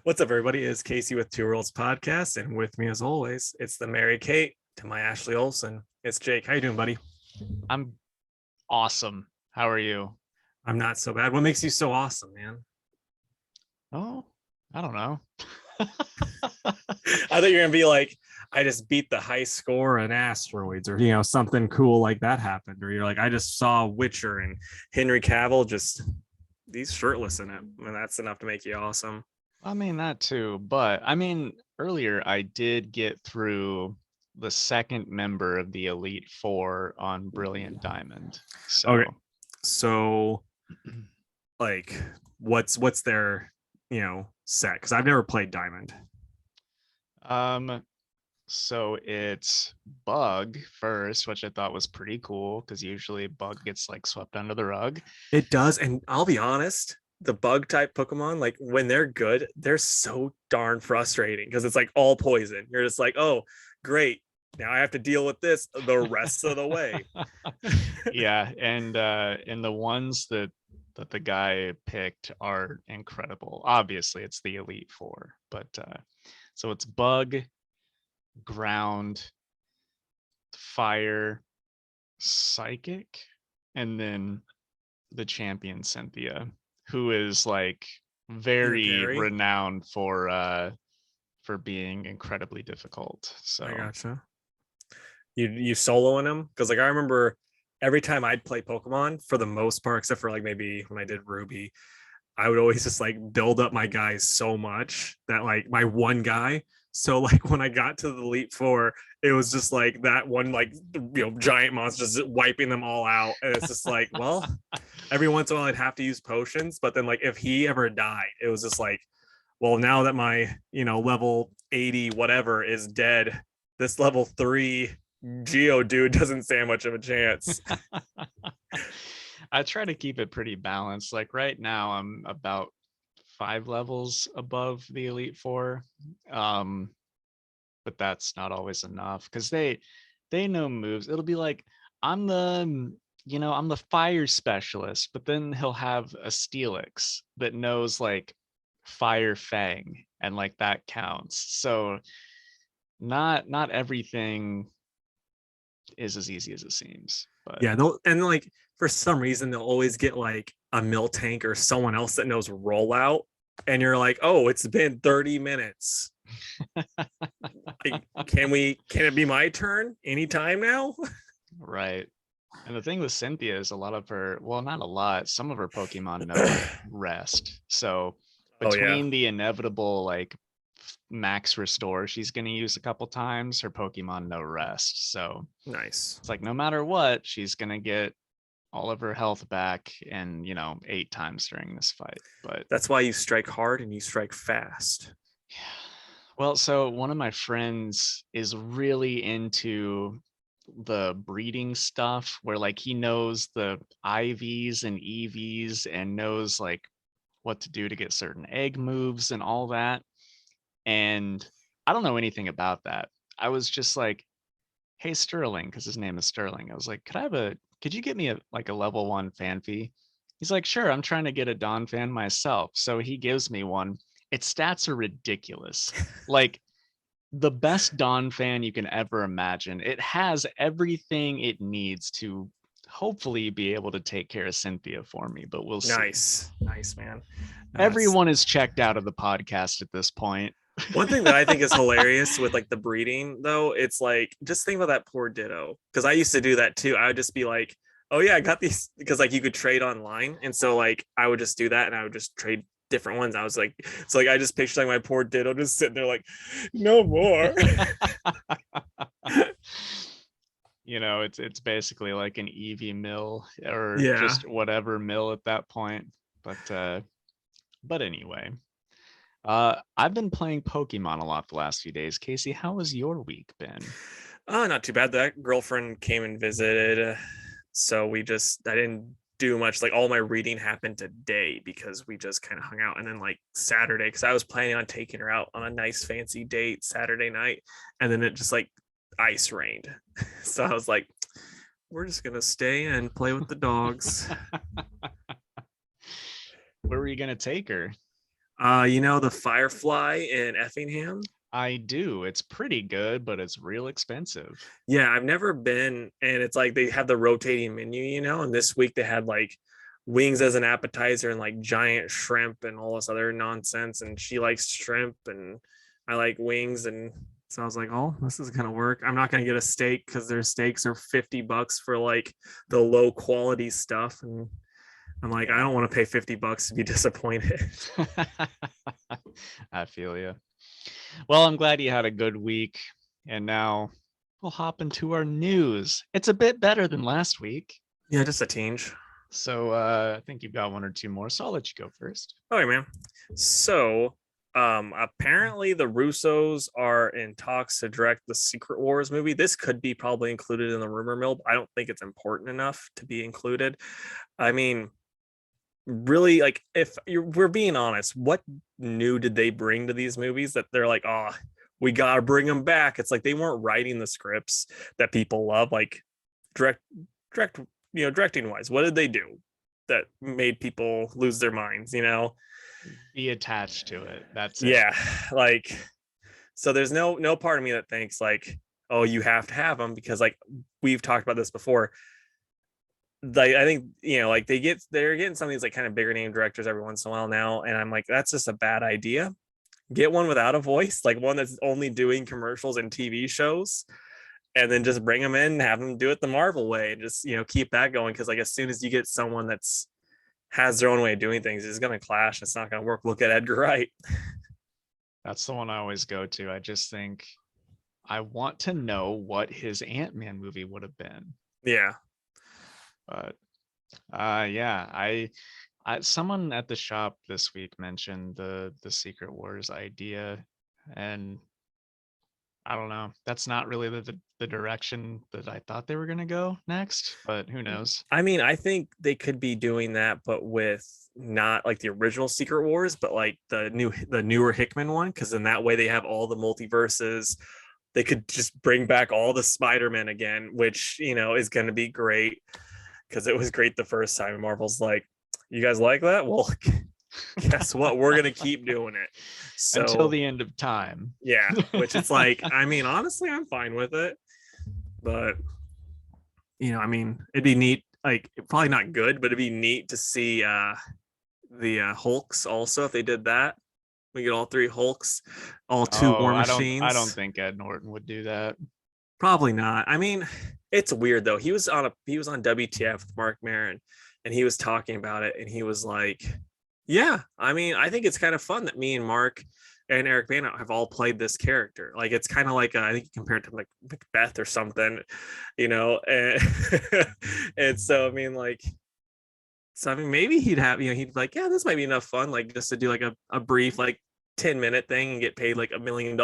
What's up, everybody? It's Casey with Two Worlds Podcast, and with me, as always, it's the Mary Kate to my Ashley Olsen. It's Jake. How you doing, buddy? I'm awesome. How are you? I'm not so bad. What makes you so awesome, man? Oh, I don't know. I thought you were gonna be like, I just beat the high score in asteroids, or something cool like that happened, or you're like, I just saw Witcher and Henry Cavill just he's shirtless in it, and that's enough to make you awesome. I mean, that too. But earlier I did get through the second member of the Elite Four on Brilliant Diamond. So, Okay, so like, what's their set? Because I've never played Diamond. um, so it's Bug first, which I thought was pretty cool because usually Bug gets like swept under the rug. It does, and I'll be honest, the bug type Pokemon, like when they're good, they're so darn frustrating because it's like all poison. You're just like, oh, great. Now I have to deal with this the rest of the way. Yeah, and the ones that the guy picked are incredible. Obviously, it's the Elite Four, but so it's Bug, Ground, Fire, Psychic, and then the champion Cynthia, who is like very Gary, renowned for being incredibly difficult. So I gotcha. You soloing them? Because like I remember every time I'd play Pokemon, for the most part, except for like maybe when I did Ruby, I would always just like build up my guys so much that like my one guy. So like when I got to the Elite Four, it was just like that one like giant monster just wiping them all out. And it's just like, well, every once in a while I'd have to use potions, but then like if he ever died, it was just like, well, now that my level 80 whatever is dead, this level 3 Geo dude doesn't stand much of a chance. I try to keep it pretty balanced. Like right now, I'm about 5 levels above the Elite Four, but that's not always enough because they know moves. It'll be like I'm I'm the fire specialist, but then he'll have a Steelix that knows like Fire Fang, and like that counts. So not everything is as easy as it seems. But Yeah, and like for some reason they'll always get like a Miltank or someone else that knows rollout, and you're like, oh, it's been 30 minutes. Like, can it be my turn anytime now? right. And the thing with Cynthia is a lot of her, well, not a lot, some of her Pokemon know rest. So between the inevitable like max restore she's going to use a couple times, her Pokemon know rest. So Nice. it's like no matter what, she's going to get all of her health back and 8 times during this fight. But that's why you strike hard and you strike fast. Yeah. Well, so one of my friends is really into the breeding stuff where like he knows the IVs and EVs and knows like what to do to get certain egg moves and all that. And I don't know anything about that. I was just like, hey Sterling, because his name is Sterling. I was like, could you get me a level 1 Fanpy? He's like, sure, I'm trying to get a Don fan myself. So he gives me one. Its stats are ridiculous. Like the best Don fan you can ever imagine. It has everything it needs to hopefully be able to take care of Cynthia for me, but we'll see. Nice, man. Everyone is checked out of the podcast at this point. One thing that I think is hilarious with like the breeding though, it's like just think about that poor Ditto, because I used to do that too. I would just be like, oh yeah, I got these, because like you could trade online, and so like I would just do that and I would just trade different ones. I was like, so like I just pictured like my poor Ditto just sitting there like, no more. It's basically like an EV mill or Yeah. just whatever mill at that point. But anyway, I've been playing Pokemon a lot the last few days. Casey, how has your week been? Not too bad. That girlfriend came and visited, so I didn't do much. Like all my reading happened today because we just kind of hung out, and then like Saturday, because I was planning on taking her out on a nice fancy date Saturday night, and then it just like ice rained. So I was like, we're just gonna stay and play with the dogs. Where were you gonna take her? You know the Firefly in Effingham? I do. It's pretty good, but it's real expensive. Yeah, I've never been, and it's like they have the rotating menu, and this week they had like wings as an appetizer and like giant shrimp and all this other nonsense. And she likes shrimp and I like wings. And so I was like, oh, this is gonna work. I'm not gonna get a steak because their steaks are $50 for like the low quality stuff. And I'm like, I Yeah. don't want to pay $50 to be disappointed. I feel you. Well, I'm glad you had a good week. And now we'll hop into our news. It's a bit better than last week. Yeah, just a tinge. So I think you've got one or two more. So I'll let you go first. Okay, man. So apparently the Russos are in talks to direct the Secret Wars movie. This could be probably included in the rumor mill, but I don't think it's important enough to be included. I mean, really, like, if we're being honest, what new did they bring to these movies that they're like, oh, we gotta bring them back? It's like they weren't writing the scripts that people love, like direct directing wise. What did they do that made people lose their minds, Be attached to it. That's it. Yeah, like, so there's no part of me that thinks like, oh, you have to have them, because like we've talked about this before. Like, I think like they're getting some of these like kind of bigger name directors every once in a while now, and I'm like, that's just a bad idea. Get one without a voice, like one that's only doing commercials and TV shows, and then just bring them in, have them do it the Marvel way, and just keep that going. Because like as soon as you get someone that's has their own way of doing things, it's going to clash. It's not going to work. Look at Edgar Wright. That's the one I always go to. I just think I want to know what his Ant-Man movie would have been. Yeah. But yeah, I someone at the shop this week mentioned the Secret Wars idea, and I don't know. That's not really the direction that I thought they were going to go next, but who knows? I mean, I think they could be doing that, but with not like the original Secret Wars, but like the newer Hickman one, because in that way they have all the multiverses. They could just bring back all the Spider-Man again, which is going to be great, because it was great the first time. And Marvel's like, you guys like that? Well, guess what? We're going to keep doing it. So until the end of time. Yeah, which it's like, I mean, honestly, I'm fine with it. But, I mean, it'd be neat. Like, probably not good, but it'd be neat to see the Hulks also if they did that. We get all three Hulks, all two War Machines. I don't think Ed Norton would do that. Probably not. I mean, it's weird though. He was on WTF with Mark Maron, and he was talking about it, and he was like, yeah, I mean, I think it's kind of fun that me and Mark and Eric Bana have all played this character. Like, it's kind of like I think you compare it to like Macbeth or something, and, and so I mean, like, so I mean, maybe he'd be like, yeah, this might be enough fun, like just to do like a brief like 10-minute thing and get paid like $1 million.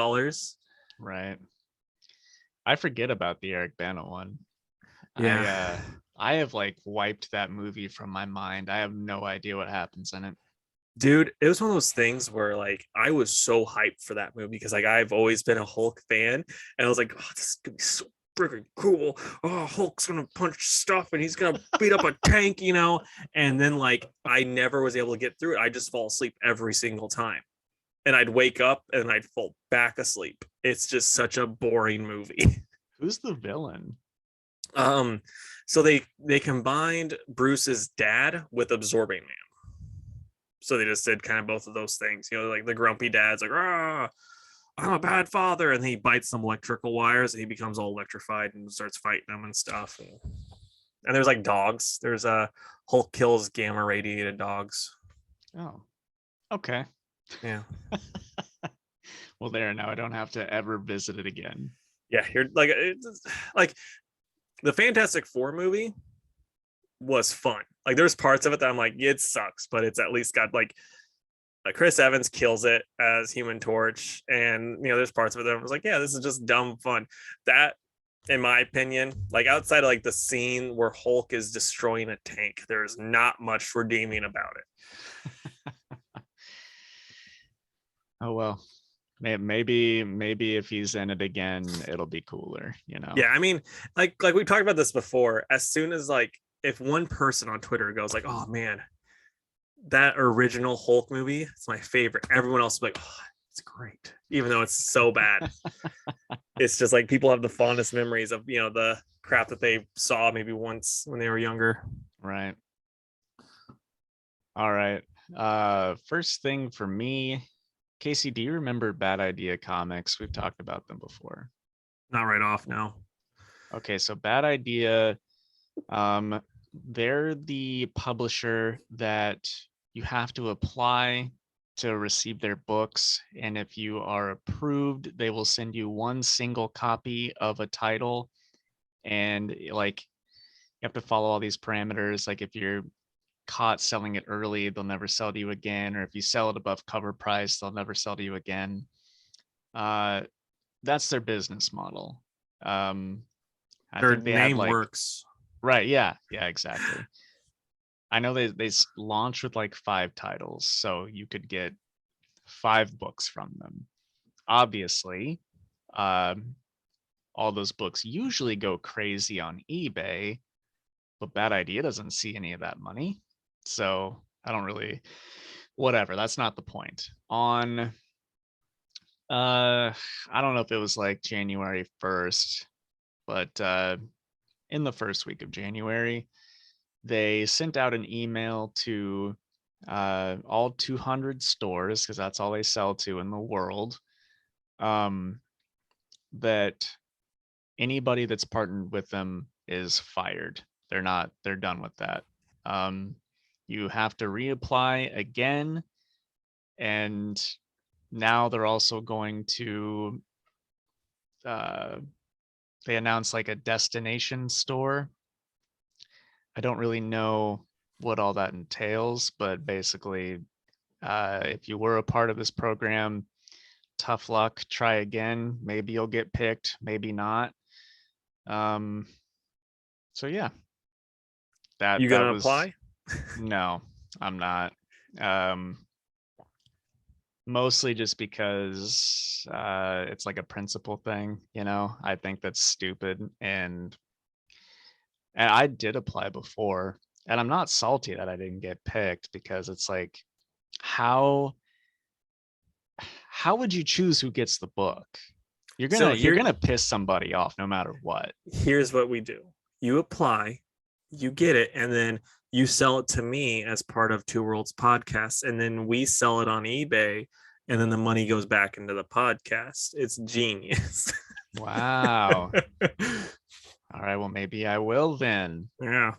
Right. I forget about the Eric Bana one. Yeah. I have like wiped that movie from my mind. I have no idea what happens in it. Dude, it was one of those things where like I was so hyped for that movie because like I've always been a Hulk fan, and I was like, oh, this is gonna be so freaking cool. Oh, Hulk's gonna punch stuff and he's gonna beat up a tank, and then like I never was able to get through it. I just fall asleep every single time, and I'd wake up and I'd fall back asleep. It's just such a boring movie. Who's the villain? So they combined Bruce's dad with Absorbing Man. So they just did kind of both of those things, like the grumpy dad's like, I'm a bad father, and he bites some electrical wires and he becomes all electrified and starts fighting them and stuff. And there's like dogs. There's a Hulk kills gamma radiated dogs. Oh, okay. Yeah. Well, there, now I don't have to ever visit it again. Yeah, you're like the Fantastic Four movie was fun. Like there's parts of it that I'm like, it sucks, but it's at least got like Chris Evans kills it as Human Torch, and there's parts of it that I was like, yeah, this is just dumb fun. That, in my opinion, like outside of like the scene where Hulk is destroying a tank, there's not much redeeming about it. Oh well, maybe if he's in it again, it'll be cooler, Yeah, I mean, like we talked about this before. As soon as like if one person on Twitter goes like, oh man, that original Hulk movie, it's my favorite. Everyone else is like, oh, it's great, even though it's so bad. It's just like people have the fondest memories of, you know, the crap that they saw maybe once when they were younger. Right. All right. First thing for me, Casey, do you remember Bad Idea Comics? We've talked about them before. Not right off now. Okay, so Bad Idea, they're the publisher that you have to apply to receive their books, and if you are approved, they will send you one single copy of a title, and like you have to follow all these parameters. Like if you're caught selling it early, they'll never sell to you again, or if you sell it above cover price, they'll never sell to you again. That's their business model. I Their think they had name like works. right, yeah, exactly. I know they launched with like 5 titles, so you could get 5 books from them. Obviously, all those books usually go crazy on eBay, but Bad Idea doesn't see any of that money. So I don't really, whatever. That's not the point. On, I don't know if it was like January 1st, but in the first week of January, they sent out an email to all 200 stores, because that's all they sell to in the world, that anybody that's partnered with them is fired. They're done with that. You have to reapply again, and now they're also going to they announced like a destination store. I don't really know what all that entails, but basically, if you were a part of this program, tough luck, try again. Maybe you'll get picked, maybe not. So yeah, You that gonna was apply? no, I'm not. Um, Mostly just because it's like a principle thing, you know. I think that's stupid, and I did apply before, and I'm not salty that I didn't get picked, because it's like, how how would you choose who gets the book? So You're gonna piss somebody off no matter what. here's what we do. You apply, you get it, and then you sell it to me as part of Two Worlds podcast, and then we sell it on eBay, and then the money goes back into the podcast. It's genius. Wow. All right, well maybe I will then. Yeah.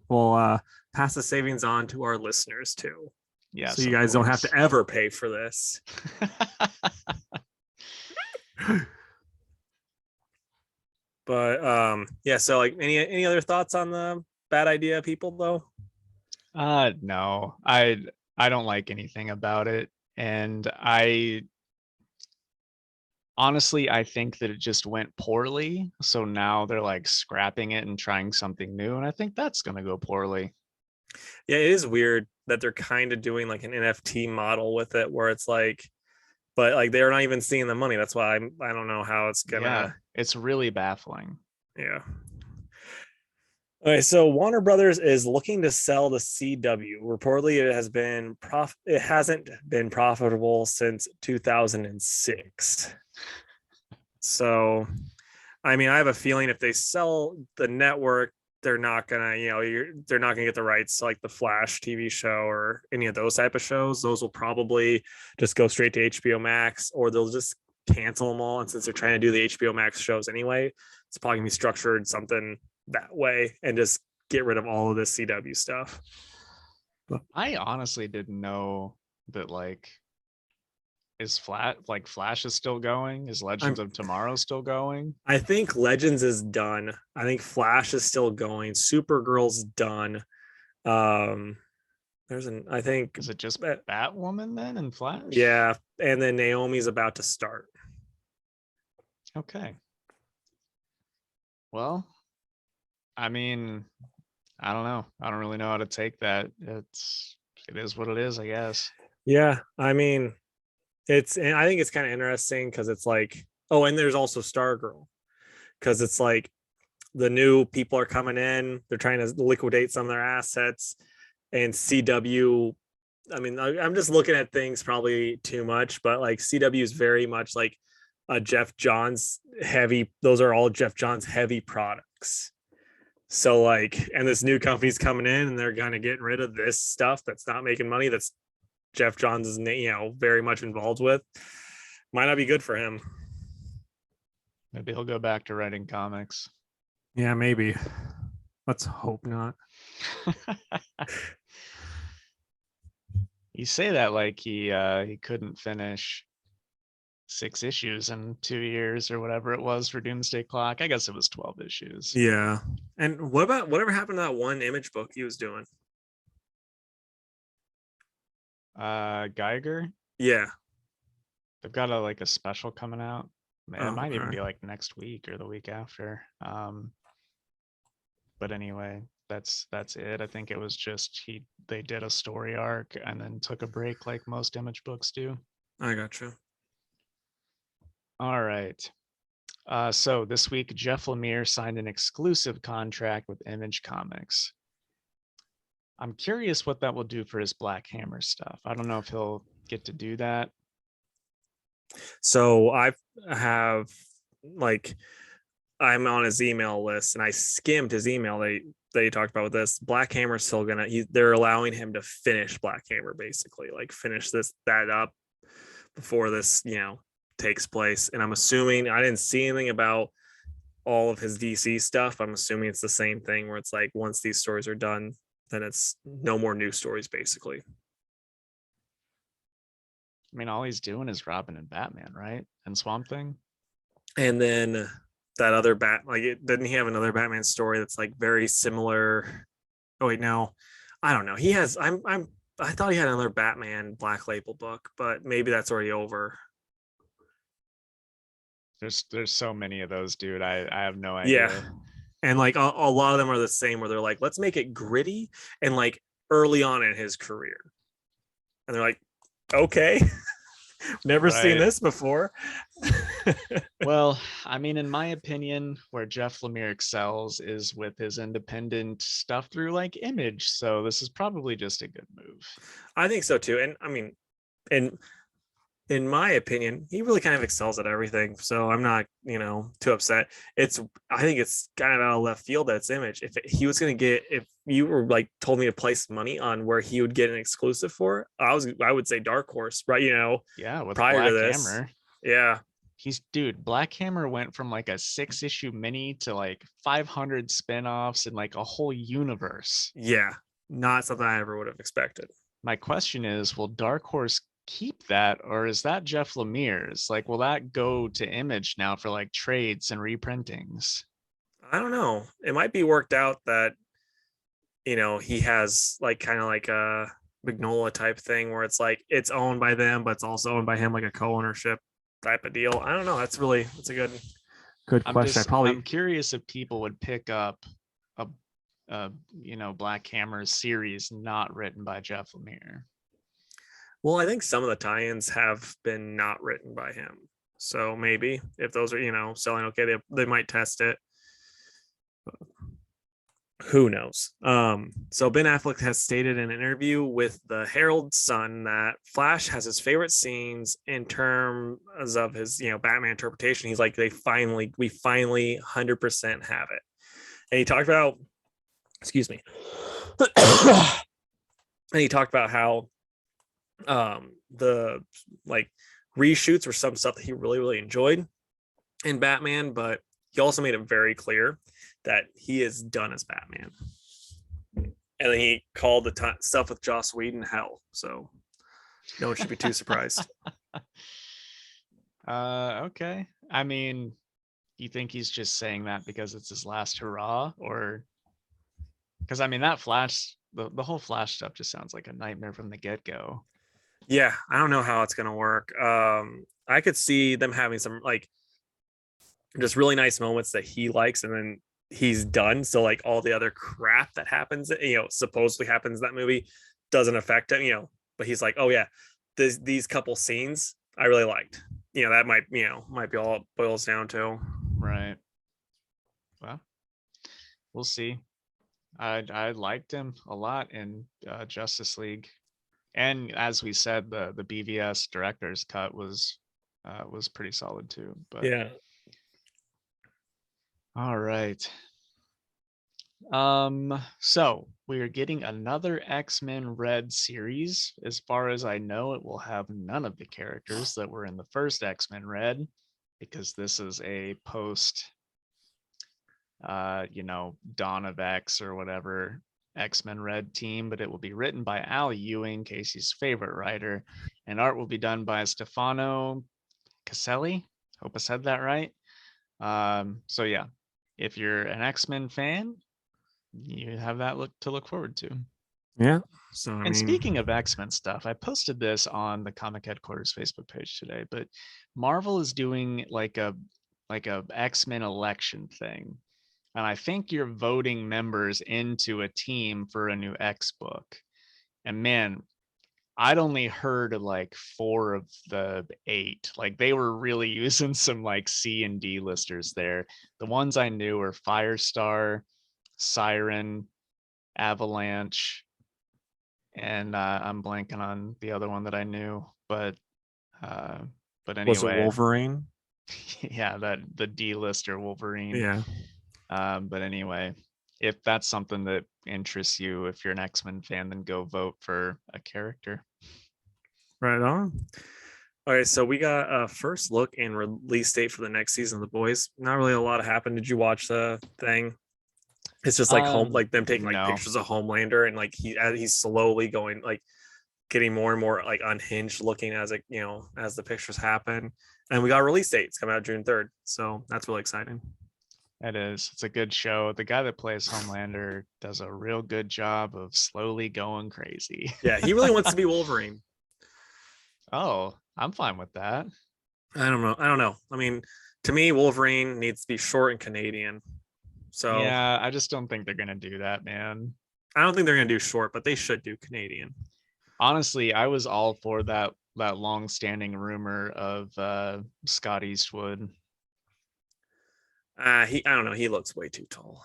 We'll pass the savings on to our listeners too. So Yes, you of guys don't have course. to ever pay for this. But yeah, so like any other thoughts on the Bad Idea people though? No. I don't like anything about it, and I honestly, I think that it just went poorly. So now they're like scrapping it and trying something new. And I think that's going to go poorly. Yeah, it is weird that they're kind of doing like an NFT model with it where it's like, but like they're not even seeing the money. That's why I don't know how it's Yeah, gonna. it's really baffling. Yeah. Okay, so Warner Brothers is looking to sell the CW. Reportedly, it hasn't been profitable since 2006. So, I mean, I have a feeling if they sell the network, they're not gonna, they're not gonna get the rights to like the Flash TV show or any of those type of shows. Those will probably just go straight to HBO Max, or they'll just cancel them all. And since they're trying to do the HBO Max shows anyway, it's probably gonna be structured something that way and just get rid of all of this CW stuff. I honestly didn't know that Flash is still going? Is Legends of Tomorrow still going? I think Legends is done. I think Flash is still going. Supergirl's done. Um, I think, Is it just Batwoman then and Flash? yeah, and then Naomi's about to start. Okay. Well, I mean, I don't know. I don't really know how to take that. It is what it is, I guess. Yeah, I mean, and I think it's kind of interesting because it's like, oh, and there's also Stargirl because it's like the new people are coming in, they're trying to liquidate some of their assets, and CW I mean, I'm just looking at things probably too much, but like CW is very much like a Jeff Johns heavy. Those are all Jeff Johns heavy products. So like, and this new company's coming in and they're kind of getting rid of this stuff that's not making money. That's Jeff Johns is, very much involved with. Might not be good for him. Maybe he'll go back to writing comics. Yeah, maybe. Let's hope not. You say that like he couldn't finish 6 issues in 2 years or whatever it was for Doomsday Clock. I guess it was 12 issues. Yeah. And what about whatever happened to that one Image book he was doing? Geiger, Yeah. they've got a special coming out. It Oh, might even okay. be like next week or the week after. But anyway, that's it. I think it was just they did a story arc and then took a break like most Image books do. I gotcha. All right. So this week, Jeff Lemire signed an exclusive contract with Image Comics. I'm curious what that will do for his Black Hammer stuff. I don't know if he'll get to do that. So I have like I'm on his email list and I skimmed his email. They talked about with this. Black Hammer's still they're allowing him to finish Black Hammer, basically, like finish that up before this, takes place. And I'm assuming I didn't see anything about all of his DC stuff. I'm assuming it's the same thing where it's like once these stories are done, then it's no more new stories, basically. I mean, all he's doing is Robin and Batman, right? And Swamp Thing. And then that other didn't he have another Batman story that's like very similar? Oh wait, no, I don't know. He has. I thought he had another Batman Black Label book, but maybe that's already over. There's so many of those, dude. I have no idea. Yeah, and like a lot of them are the same, where they're like, let's make it gritty and like early on in his career, and they're like, okay. Never seen this before. Well, I mean, in my opinion, where Jeff Lemire excels is with his independent stuff through like Image. So this is probably just a good move. I think so too. And I mean, in my opinion, he really kind of excels at everything. So I'm not, too upset. I think it's kind of out of left field that it's Image. If you were like told me to place money on where he would get an exclusive for, I would say Dark Horse, right? Yeah, with prior Black to this. Hammer. Yeah. Black Hammer went from like a 6-issue mini to like 500 spin-offs and like a whole universe. Yeah. Not something I ever would have expected. My question is, will Dark Horse keep that, or is that Jeff Lemire's? Like, will that go to Image now for like trades and reprintings? I don't know. It might be worked out that, he has like kind of like a Magnolia type thing where it's like it's owned by them, but it's also owned by him, like a co-ownership type of deal. I don't know. That's a good question. I'm curious if people would pick up a Black Hammer series not written by Jeff Lemire. Well, I think some of the tie-ins have been not written by him. So maybe if those are, selling okay, they might test it. Who knows? So Ben Affleck has stated in an interview with the Herald Sun that Flash has his favorite scenes in terms of his, Batman interpretation. He's like, we finally 100% have it. And he talked about, excuse me. And he talked about how the like reshoots were some stuff that he really, really enjoyed in Batman, but he also made it very clear that he is done as Batman. And then he called the stuff with Joss Whedon hell. So no one should be too surprised. Okay. I mean, you think he's just saying that because it's his last hurrah, or because I mean that Flash, the whole Flash stuff just sounds like a nightmare from the get-go. Yeah, I don't know how it's gonna work. I could see them having some like just really nice moments that he likes, and then he's done. So like all the other crap that happens, supposedly happens in that movie doesn't affect him, but he's like, oh yeah, these couple scenes I really liked. That might be all it boils down to. Right. Well, we'll see. I liked him a lot in Justice League. And as we said, the BVS director's cut was pretty solid too. But Yeah. all right. So we are getting another X-Men Red series. As far as I know, it will have none of the characters that were in the first X-Men Red, because this is a post Dawn of X or whatever X-Men Red team, but it will be written by Al Ewing, Casey's favorite writer, and art will be done by Stefano Caselli. Hope I said that right. So yeah, if you're an X-Men fan, you have that to look forward to. Yeah. So And speaking of X-Men stuff, I posted this on the Comic Headquarters Facebook page today, but Marvel is doing like a X-Men election thing. And I think you're voting members into a team for a new X book. And man, I'd only heard like 4 of the 8. Like they were really using some like C and D listers there. The ones I knew were Firestar, Siren, Avalanche, and I'm blanking on the other one that I knew. But anyway, was it Wolverine? Yeah, the D lister Wolverine. Yeah. But anyway, if that's something that interests you, if you're an X-Men fan, then go vote for a character. Right on. All right, so we got a first look and release date for the next season of The Boys. Not really a lot happened. Did you watch the thing? It's just like like them taking like pictures of Homelander, and like he's slowly going like getting more and more like unhinged looking as it, as the pictures happen. And we got release dates coming out June 3rd. So that's really exciting. It is. It's a good show. The guy that plays Homelander does a real good job of slowly going crazy. Yeah, he really wants to be Wolverine. Oh, I'm fine with that. I don't know. I mean, to me, Wolverine needs to be short and Canadian. So yeah, I just don't think they're gonna do that, man. I don't think they're gonna do short, but they should do Canadian. Honestly, I was all for that long-standing rumor of Scott Eastwood. I don't know. He looks way too tall.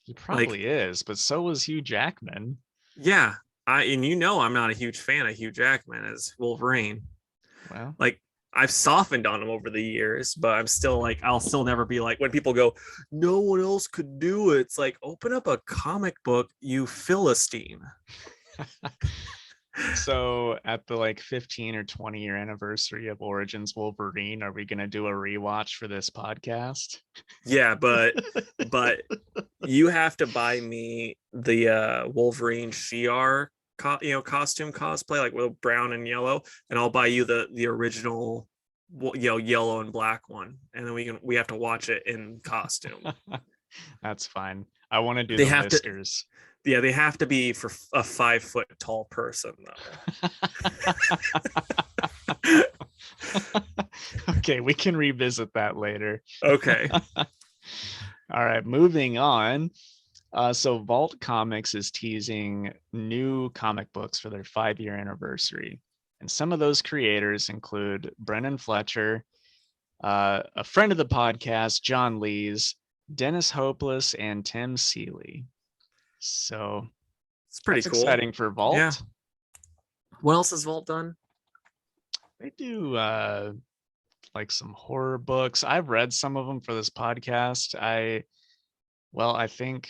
He probably is, but so was Hugh Jackman. Yeah, I'm not a huge fan of Hugh Jackman as Wolverine. Well, like I've softened on him over the years, but I'm still like, I'll still never be like, when people go, no one else could do it. It's like, open up a comic book, you Philistine. So at the like 15 or 20 year anniversary of Origins Wolverine, are we going to do a rewatch for this podcast? Yeah, but you have to buy me the Wolverine Shi'ar costume cosplay, like with brown and yellow, and I'll buy you the original yellow and black one, and then we have to watch it in costume. That's fine. I want to do the whiskers. Yeah, they have to be for a 5 foot tall person though. Okay, we can revisit that later. Okay. All right, moving on. So Vault Comics is teasing new comic books for their 5-year anniversary. And some of those creators include Brennan Fletcher, a friend of the podcast, John Lees, Dennis Hopeless, and Tim Seeley. So it's pretty cool. Exciting for Vault. Yeah. What else has Vault done? They do like some horror books. I've read some of them for this podcast. I think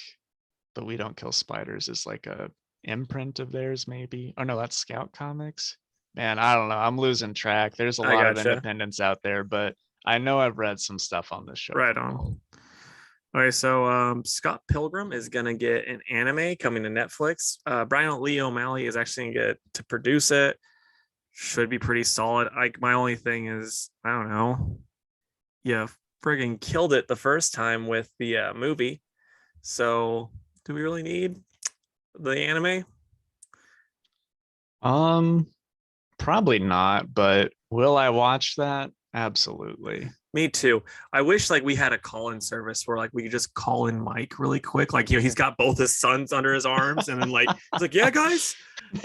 But We Don't Kill Spiders is like a imprint of theirs, maybe. Oh no, that's Scout Comics. Man, I don't know. I'm losing track. There's a lot of independents out there, but I know I've read some stuff on this show. Right on. All right, so Scott Pilgrim is going to get an anime coming to Netflix. Brian Lee O'Malley is actually going to get to produce it. Should be pretty solid. My only thing is, I don't know. Yeah, friggin' killed it the first time with the movie. So do we really need the anime? Probably not, but will I watch that? Absolutely. Me too. I wish like we had a call-in service where like we could just call in Mike really quick. Like, he's got both his sons under his arms, and then like he's like, yeah, guys.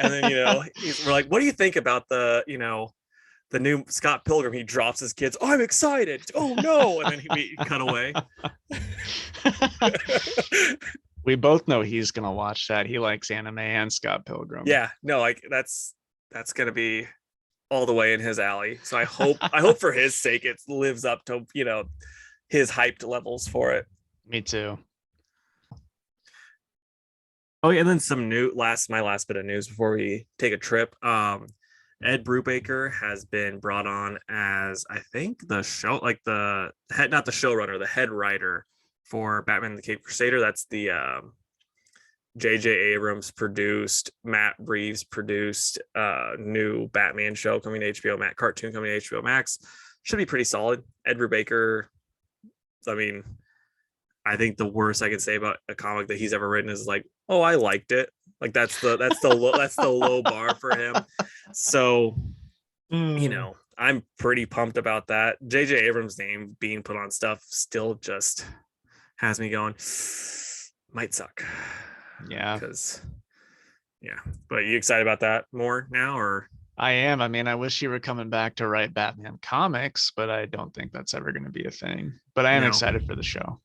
And then we're like, what do you think about the new Scott Pilgrim? He drops his kids. Oh, I'm excited. Oh no. And then we cut away. We both know he's gonna watch that. He likes anime and Scott Pilgrim. Yeah, no, like that's gonna be all the way in his alley. So I hope for his sake it lives up to his hyped levels for it. Me too. Oh yeah, and then some new my last bit of news before we take a trip. Ed Brubaker has been brought on as I think the show like the head not the showrunner, the head writer for Batman the Cape Crusader. That's the J.J. Abrams produced, Matt Reeves produced new Batman show coming to HBO Max, cartoon coming to HBO Max. Should be pretty solid. Ed Brubaker, I mean, I think the worst I can say about a comic that he's ever written is like, oh, I liked it. Like that's the low bar for him. So, I'm pretty pumped about that. JJ Abrams' name being put on stuff still just has me going, might suck. Yeah. Because yeah. But you excited about that more now or I am. I mean, I wish you were coming back to write Batman comics, but I don't think that's ever going to be a thing. But I am excited for the show.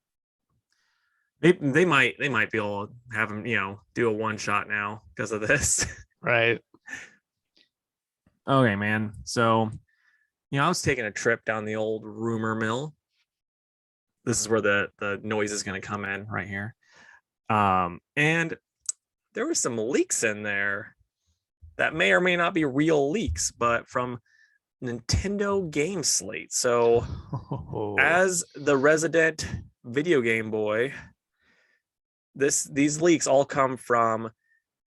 They might be able to have him, do a one shot now because of this. Right. Okay, man. So, I was taking a trip down the old rumor mill. This is where the noise is going to come in right here. And there were some leaks in there that may or may not be real leaks, but from Nintendo game slate. So, as the resident video game boy, these leaks all come from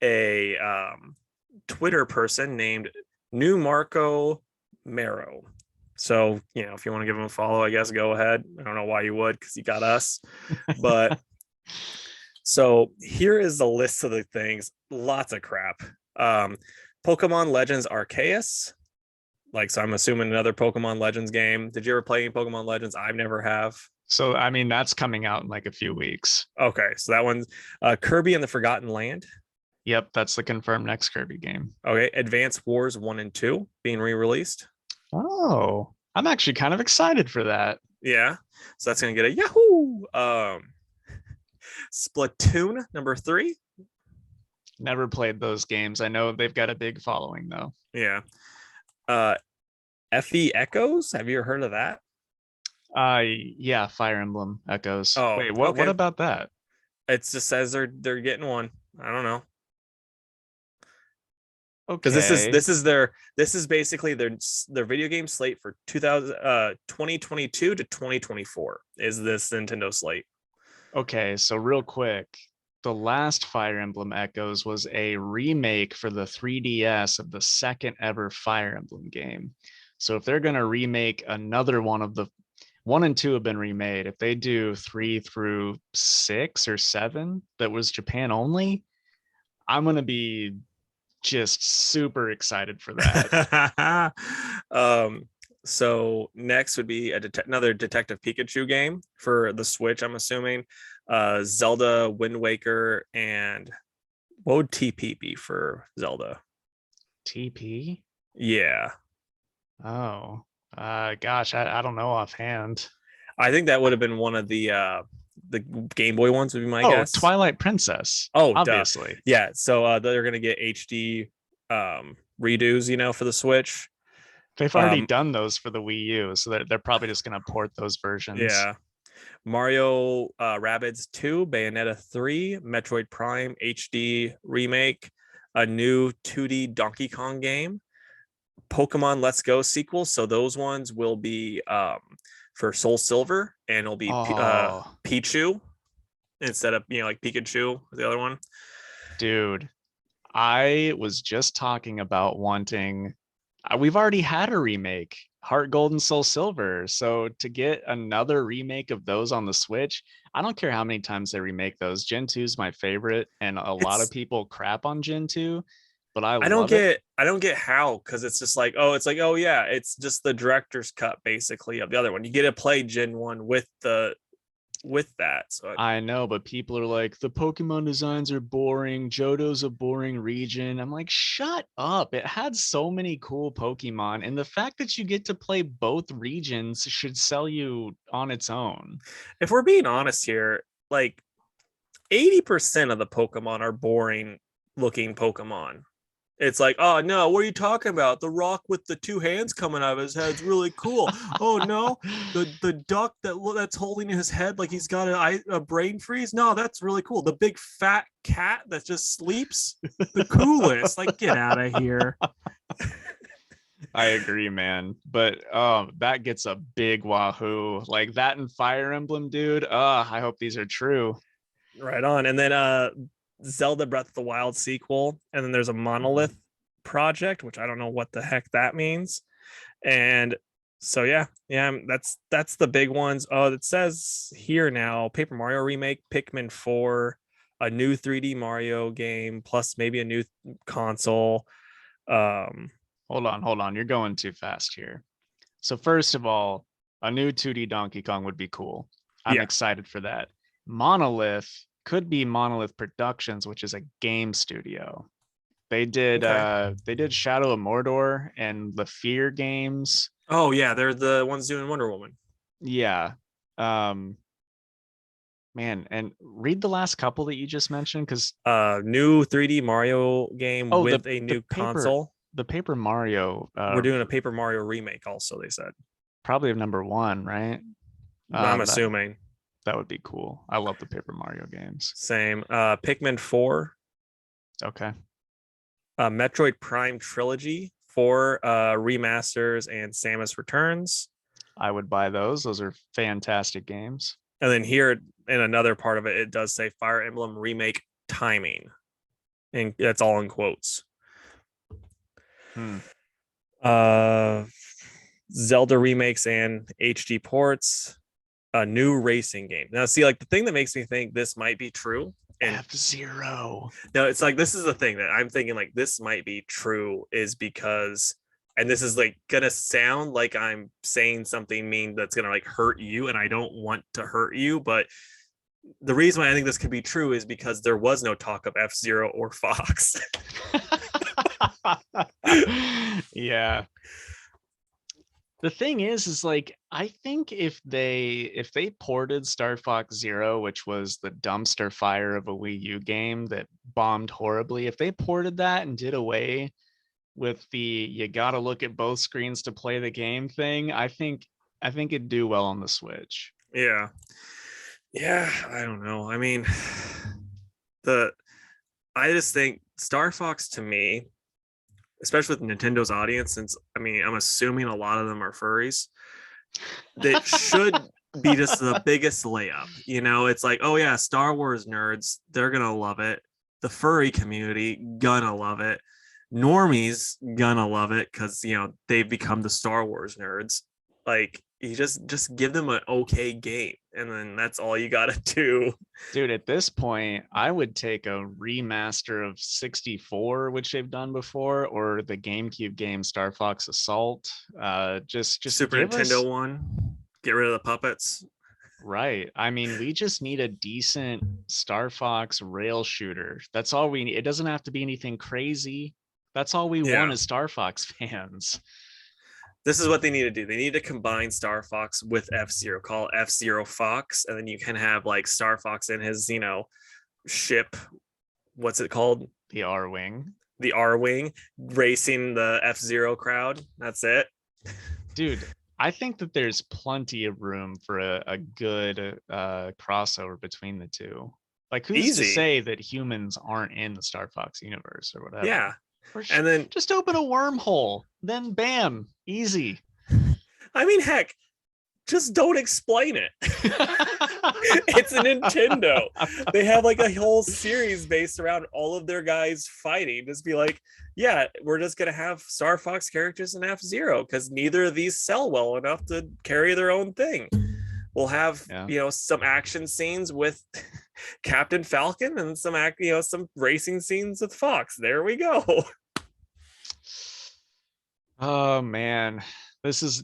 a Twitter person named New Marco Mero. So, if you want to give him a follow, I guess go ahead. I don't know why you would because you got us. But so here is the list of the things. Lots of crap. Pokemon Legends Arceus. So I'm assuming another Pokemon Legends game. Did you ever play any Pokemon Legends? I've never have. So, I mean, that's coming out in like a few weeks. Okay, so that one's Kirby and the Forgotten Land. Yep, that's the confirmed next Kirby game. Okay, Advance Wars 1 and 2 being re-released. Oh, I'm actually kind of excited for that. Yeah, so that's gonna get a Yahoo. Splatoon number 3. Never played those games. I know they've got a big following though. Yeah. FE Echoes. Have you ever heard of that? Yeah, Fire Emblem Echoes. Oh, wait, what? Okay. What about that? It just says they're getting one. I don't know. Okay. Because this is basically their video game slate for 2022 to 2024 is this Nintendo slate. Okay, so real quick, the last Fire Emblem Echoes was a remake for the 3DS of the second ever Fire Emblem game. So if they're gonna remake another one of the 1 and 2 have been remade, if they do 3 through 6 or 7 that was Japan only, I'm gonna be just super excited for that. So next would be another Detective Pikachu game for the Switch, I'm assuming. Zelda, Wind Waker, and what would TP be for Zelda? TP? Yeah. Oh, gosh, I don't know offhand. I think that would have been one of the Game Boy ones would be my guess. Twilight Princess. Oh, obviously. Duh. Yeah. So they're gonna get HD redos, for the Switch. They've already done those for the Wii U, so they're probably just gonna port those versions. Yeah. Mario Rabbids 2, Bayonetta 3, Metroid Prime HD remake, a new 2D Donkey Kong game, Pokemon Let's Go sequel. So those ones will be for Soul Silver, and it'll be Pichu instead of like Pikachu, the other one. Dude, I was just talking about wanting. We've already had a remake, Heart Gold and Soul Silver. So to get another remake of those on the Switch, I don't care how many times they remake those. Gen 2 is my favorite, and a lot of people crap on Gen 2, but I don't get how, because it's just like, oh yeah, it's just the director's cut basically of the other one. You get to play Gen 1 with that. So I know, but people are like, the Pokemon designs are boring. Johto's a boring region. I'm like, shut up. It had so many cool Pokemon, and the fact that you get to play both regions should sell you on its own. If we're being honest here, like 80% of the Pokemon are boring looking Pokemon. It's like, oh no, what are you talking about? The rock with the two hands coming out of his head's really cool. Oh no, the duck that's holding his head like he's got a brain freeze. No, that's really cool. The big fat cat that just sleeps, the coolest. Like, get out of here. I agree, man. But that gets a big wahoo. Like that and Fire Emblem, dude. I hope these are true. Right on. And then Zelda Breath of the Wild sequel, and then there's a Monolith project, which I don't know what the heck that means. And so yeah, that's the big ones. Oh, it says here now Paper Mario remake, Pikmin 4, a new 3D Mario game, plus maybe a new console. Hold on. You're going too fast here. So first of all, a new 2D Donkey Kong would be cool. I'm excited for that. Monolith could be Monolith Productions, which is a game studio. They did Shadow of Mordor and the Fear games. Oh yeah, they're the ones doing Wonder Woman. Yeah. Man, and read the last couple that you just mentioned, because new 3D Mario game with a new console. The Paper Mario. We're doing a Paper Mario remake also, they said. Probably of number 1, right? I'm assuming. That would be cool. I love the Paper Mario games. Same. Pikmin 4. Okay. Metroid Prime Trilogy, 4 remasters and Samus Returns. I would buy those. Those are fantastic games. And then here in another part of it, it does say Fire Emblem remake timing. And that's all in quotes. Zelda remakes and HD ports. A new racing game. Now, see, like the thing that makes me think this might be true. And F-Zero. No, it's like this is the thing that I'm thinking like this might be true is because, and this is like gonna sound like I'm saying something mean that's gonna like hurt you, and I don't want to hurt you, but the reason why I think this could be true is because there was no talk of F-Zero or Fox. Yeah. The thing is like I think if they ported Star Fox Zero, which was the dumpster fire of a Wii U game that bombed horribly, if they ported that and did away with the you gotta look at both screens to play the game thing, I think it'd do well on the Switch. Yeah, I don't know. I mean, I just think Star Fox to me, especially with Nintendo's audience, since I mean, I'm assuming a lot of them are furries, that should be just the biggest layup. You know, it's like, oh yeah, Star Wars nerds, they're gonna love it. The furry community gonna love it. Normies gonna love it because you know they've become the Star Wars nerds. Like you just give them an okay game, and then that's all you gotta do. Dude, at this point, I would take a remaster of 64, which they've done before, or the GameCube game Star Fox Assault. Just Super Nintendo one. Get rid of the puppets. Right. I mean, we just need a decent Star Fox rail shooter. That's all we need. It doesn't have to be anything crazy. That's all we want as Star Fox fans. This is what they need to do. They need to combine Star Fox with F-Zero, call it F-Zero Fox, and then you can have like Star Fox in his, you know, ship. What's it called? The R-Wing. The R-Wing racing the F-Zero crowd. That's it. Dude, I think that there's plenty of room for a good crossover between the two. Like, who's to say that humans aren't in the Star Fox universe or whatever? Yeah. And then just open a wormhole, then bam, easy. I mean, heck, just don't explain it. It's a Nintendo. They have like a whole series based around all of their guys fighting. Just be like, yeah, we're just gonna have Star Fox characters in F-Zero because neither of these sell well enough to carry their own thing. We'll have you know some action scenes with Captain Falcon and some racing scenes with Fox. There we go. Oh man, this is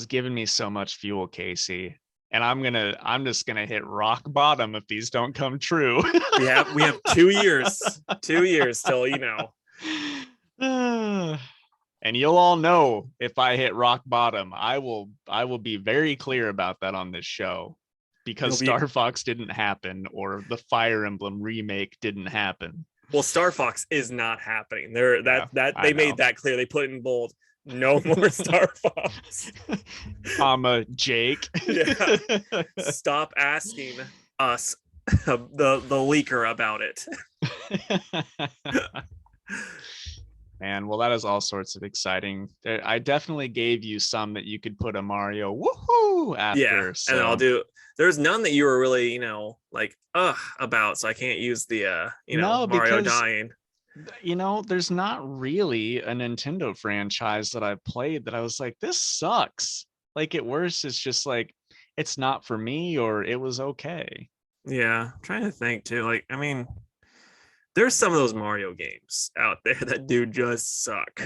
giving me so much fuel, Casey. And I'm just gonna hit rock bottom if these don't come true. we have 2 years. 2 years till you know. And you'll all know if I hit rock bottom. I will be very clear about that on this show. because Star Fox didn't happen, or the Fire Emblem remake didn't happen. Well, Star Fox is not happening. They made that clear. They put it in bold. No more Star Fox. Jake. Yeah. Stop asking us, the leaker, about it. Man, well, that is all sorts of exciting. I definitely gave you some that you could put a Mario woohoo after. Yeah, so. and I'll do. There's none that you were really, like about, so I can't use the No, Mario because, dying. There's not really a Nintendo franchise that I've played that I was like, this sucks. Like, at worst, it's just like, it's not for me, or it was okay. Yeah, I'm trying to think too. Like, I mean, there's some of those Mario games out there that do just suck.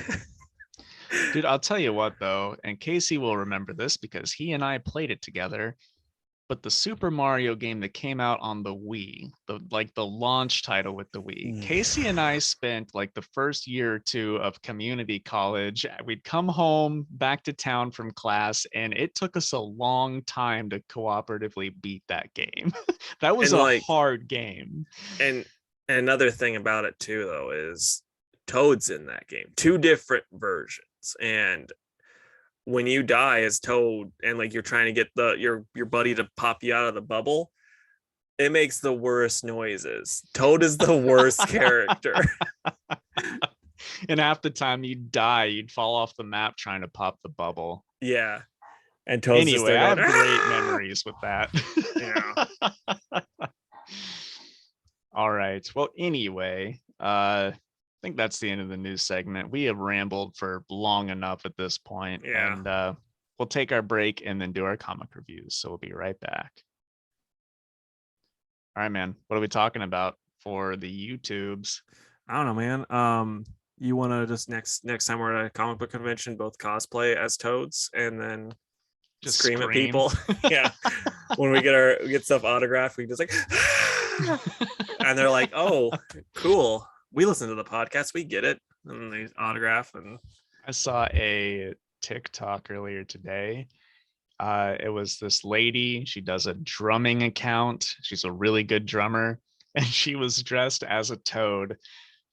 Dude, I'll tell you what, though, and Casey will remember this because he and I played it together. But the Super Mario game that came out on the Wii, the launch title with the Wii, Casey and I spent like the first year or two of community college. We'd come home back to town from class, and it took us a long time to cooperatively beat that game. That was a hard game. And another thing about it too, though, is Toad's in that game. 2 different versions, and when you die as Toad and like you're trying to get your buddy to pop you out of the bubble, it makes the worst noises. Toad is the worst character. And half the time you'd die, you'd fall off the map trying to pop the bubble. Yeah. And Toad's anyway, I have great memories with that. Yeah. All right. Well, anyway, I think that's the end of the news segment. We have rambled for long enough at this point. Yeah. And we'll take our break and then do our comic reviews. So we'll be right back. All right, man. What are we talking about for the YouTubes? I don't know, man. You want to just next time we're at a comic book convention, both cosplay as Toads and then just scream at people? Yeah. When we get stuff autographed, we just like and they're like, "Oh, cool. We listen to the podcast. We get it." And they autograph. And I saw a TikTok earlier today. It was this lady. She does a drumming account. She's a really good drummer. And she was dressed as a toad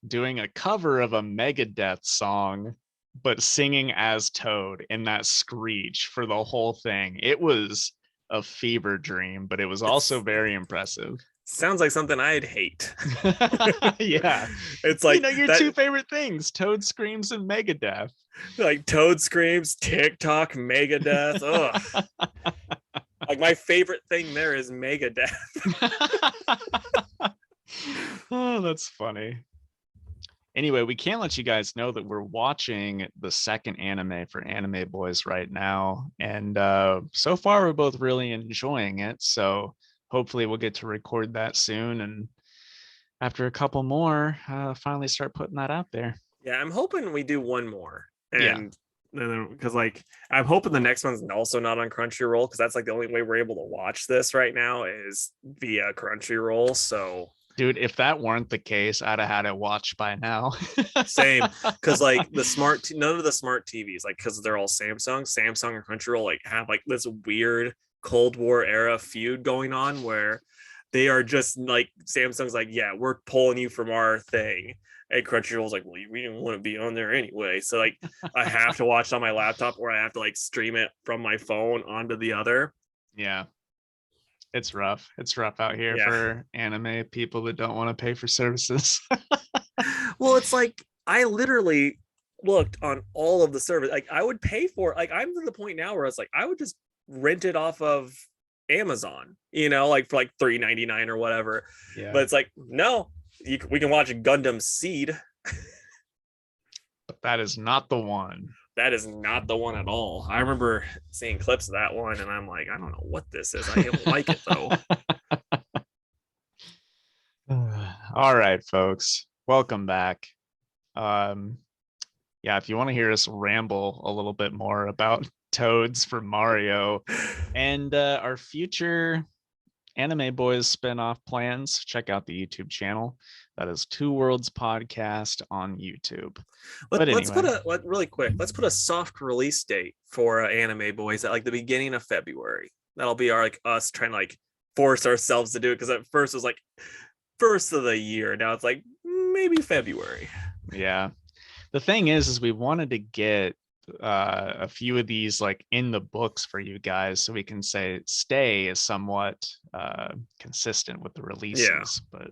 doing a cover of a Megadeth song, but singing as Toad in that screech for the whole thing. It was a fever dream, but it was also very impressive. Sounds like something I'd hate. Yeah. It's like your 2 favorite things, Toad screams and Megadeth. Like Toad screams, TikTok, Megadeth. Ugh. Like my favorite thing there is Megadeth. Oh, that's funny. Anyway, we can't let you guys know that we're watching the second anime for Anime Boys right now. And so far, we're both really enjoying it. So hopefully we'll get to record that soon. And after a couple more, finally start putting that out there. Yeah, I'm hoping we do one more. And because like I'm hoping the next one's also not on Crunchyroll, because that's like the only way we're able to watch this right now is via Crunchyroll. So dude, if that weren't the case, I'd have had it watched by now. Same, because like none of the smart TVs, like because they're all Samsung and Crunchyroll, like have like this weird Cold War era feud going on where they are just like, Samsung's like, yeah, we're pulling you from our thing, and Crunchyroll's like, well, we didn't want to be on there anyway, so like I have to watch it on my laptop, or I have to like stream it from my phone onto the other. Yeah, it's rough out here for anime people that don't want to pay for services. Well, it's like I literally looked on all of the service, like I would pay for it. Like I'm to the point now where it's like I would just rent it off of Amazon, like for like $3.99 or whatever. Yeah. But it's like, no, we can watch Gundam Seed. But that is not the one. That is not the one at all. I remember seeing clips of that one and I'm like, I don't know what this is. I don't like it though. All right, folks, welcome back. If you want to hear us ramble a little bit more about Toads for Mario and our future Anime Boys spin-off plans, check out the YouTube channel. That is Two Worlds Podcast on YouTube. Let's put a soft release date for Anime Boys at like the beginning of February. That'll be our like us trying to like force ourselves to do it, because at first it was like first of the year. Now it's like maybe February. Yeah. The thing is we wanted to get a few of these like in the books for you guys so we can stay somewhat consistent with the releases. But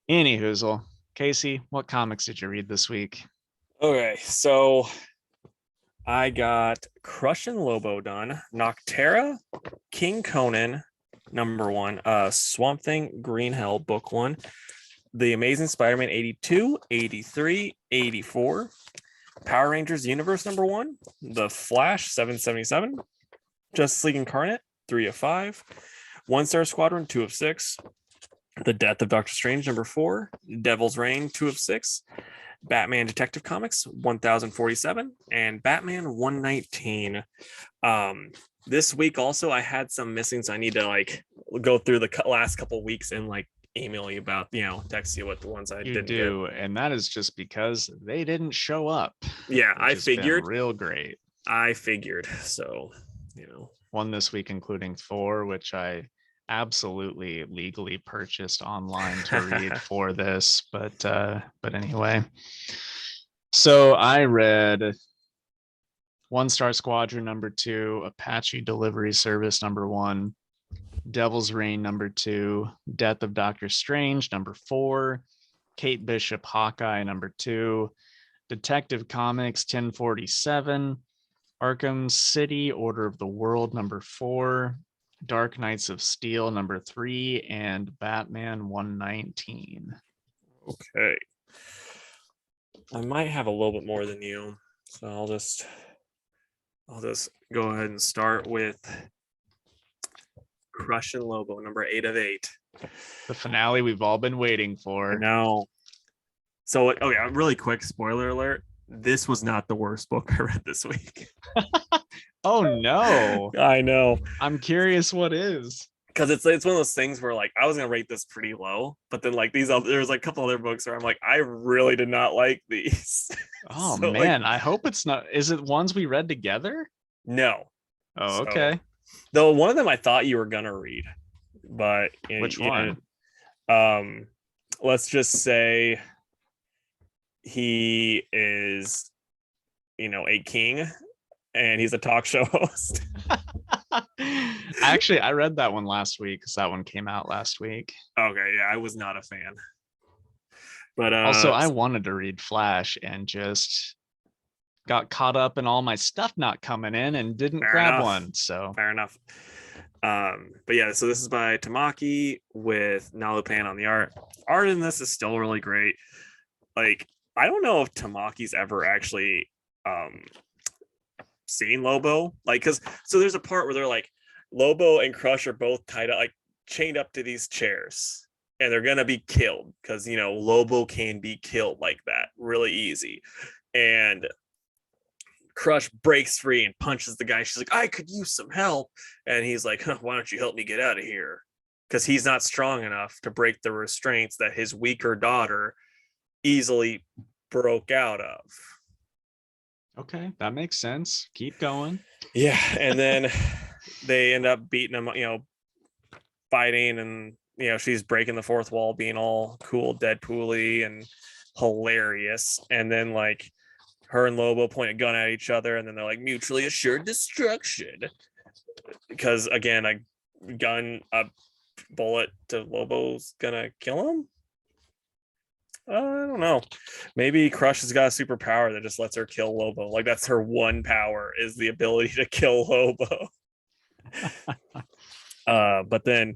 anyhoozle, Casey, what comics did you read this week? Okay, so I got Crush and Lobo done, Nocterra, King Conan, #1, Swamp Thing, Green Hell, book 1, The Amazing Spider-Man 82, 83, 84, Power Rangers Universe #1, The Flash 777, Justice League Incarnate 3 of 5, One Star Squadron 2 of 6, The Death of Doctor Strange #4, Devil's Reign 2 of 6, Batman Detective Comics 1047, and Batman 119. This week also I had some missing, so I need to like go through the last couple weeks and like email you about, text you what the ones I didn't get. And that is just because they didn't show up. Yeah, I figured. Real great. I figured. So, one this week, including Thor, which I absolutely legally purchased online to read for this. But anyway, so I read One Star Squadron #2, Apache Delivery Service #1, Devil's Reign #2, Death of Doctor Strange #4, Kate Bishop Hawkeye #2, Detective Comics 1047, Arkham City Order of the World #4, Dark Knights of Steel #3, and Batman 119. Okay. I might have a little bit more than you, so I'll just go ahead and start with Crush and Lobo, #8 of 8. The finale we've all been waiting for. I know. So, really quick spoiler alert. This was not the worst book I read this week. Oh no. I know. I'm curious what is. Because it's one of those things where like I was gonna rate this pretty low, but then like there's like a couple other books where I'm like, I really did not like these. Oh so, man, I hope it's not. Is it ones we read together? No. Oh, okay. Though one of them I thought you were gonna read, but which one? Let's just say he is, a king, and he's a talk show host. Actually, I read that one last week because that one came out last week. Okay, yeah, I was not a fan. But also, I wanted to read Flash and just got caught up in all my stuff not coming in and didn't grab one. So fair enough. But yeah, so this is by Tamaki with Nalupan on the art. Art in this is still really great. Like, I don't know if Tamaki's ever actually seen Lobo, like, because so there's a part where they're like Lobo and Crush are both tied up, like chained up to these chairs, and they're gonna be killed because Lobo can be killed like that really easy. And Crush breaks free and punches the guy. She's like, I could use some help. And he's like, why don't you help me get out of here? Because he's not strong enough to break the restraints that his weaker daughter easily broke out of. Okay, that makes sense. Keep going. Yeah, and then they end up beating him, fighting, and she's breaking the fourth wall, being all cool, Deadpool-y and hilarious. And then like her and Lobo point a gun at each other, and then they're like mutually assured destruction. Because again, a bullet to Lobo's gonna kill him. I don't know. Maybe Crush has got a superpower that just lets her kill Lobo. Like that's her one power, is the ability to kill Lobo. But then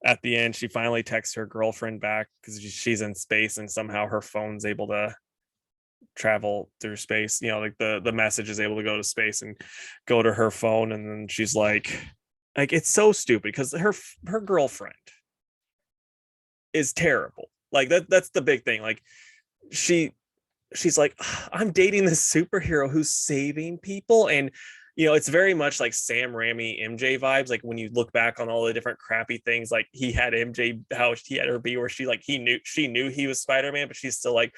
at the end, she finally texts her girlfriend back because she's in space, and somehow her phone's able to travel through space. Like the message is able to go to space and go to her phone. And then she's like it's so stupid because her girlfriend is terrible. Like that's the big thing. Like she's like, I'm dating this superhero who's saving people. And it's very much like Sam Raimi MJ vibes. Like when you look back on all the different crappy things, like he had MJ, how he had her be where she knew he was Spider-Man, but she's still like,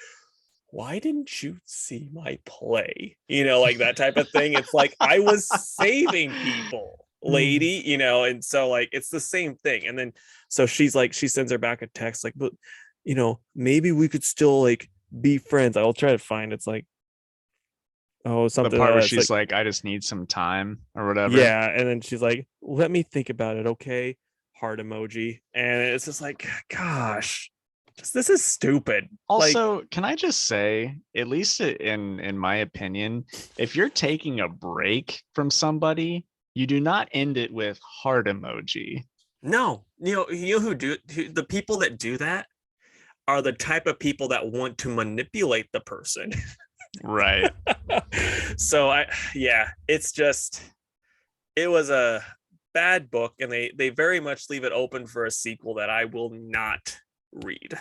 why didn't you see my play? Like that type of thing. It's like, I was saving people. lady, you know, and so like it's the same thing. And then so she's like, she sends her back a text like, but you know, maybe we could still like be friends. I'll try to find it's like, oh, The something part where it's she's like, like, I just need some time or whatever. yeah, and then she's like, let me think about it, okay? Heart emoji. And it's just like, gosh, just this is stupid. Like, Also, can I just say, at least in my opinion, if you're taking a break from somebody, you do not end it with heart emoji. no, you know the people that do that are the type of people that want to manipulate the person. Right. So yeah, it's just, it was a bad book, and they very much leave it open for a sequel that I will not read.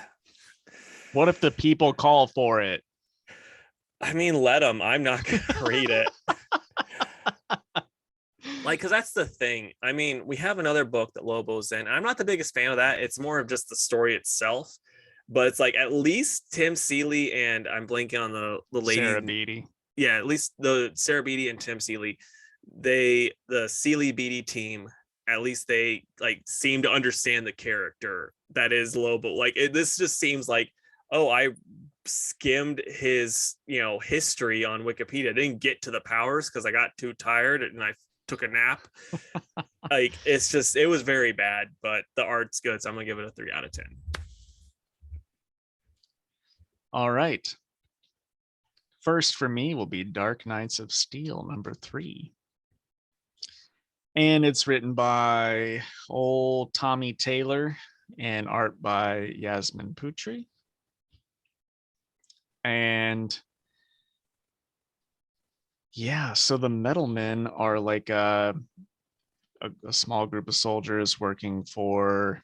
What if the people call for it? I mean, let them. I'm not gonna read it. Like, because that's the thing. I mean, we have another book that Lobo's in. I'm not the biggest fan of that. It's more of just the story itself. But it's like at least Tim Seeley and I'm blanking on the lady. Sarah Beatty. Yeah, at least the Sarah Beatty and Tim Seeley, the Seeley Beatty team, at least they like seem to understand the character that is Lobo. Like this just seems like, oh, I skimmed his, you know, history on Wikipedia. I didn't get to the powers because I got too tired and I took a nap. Like it's just, it was very bad, but the art's good, so I'm gonna give it a 3 out of 10. All right. First for me will be Dark Knights of Steel, number 3. And it's written by old Tommy Taylor and art by Yasmin Putri. And yeah, so the Metal Men are like a small group of soldiers working for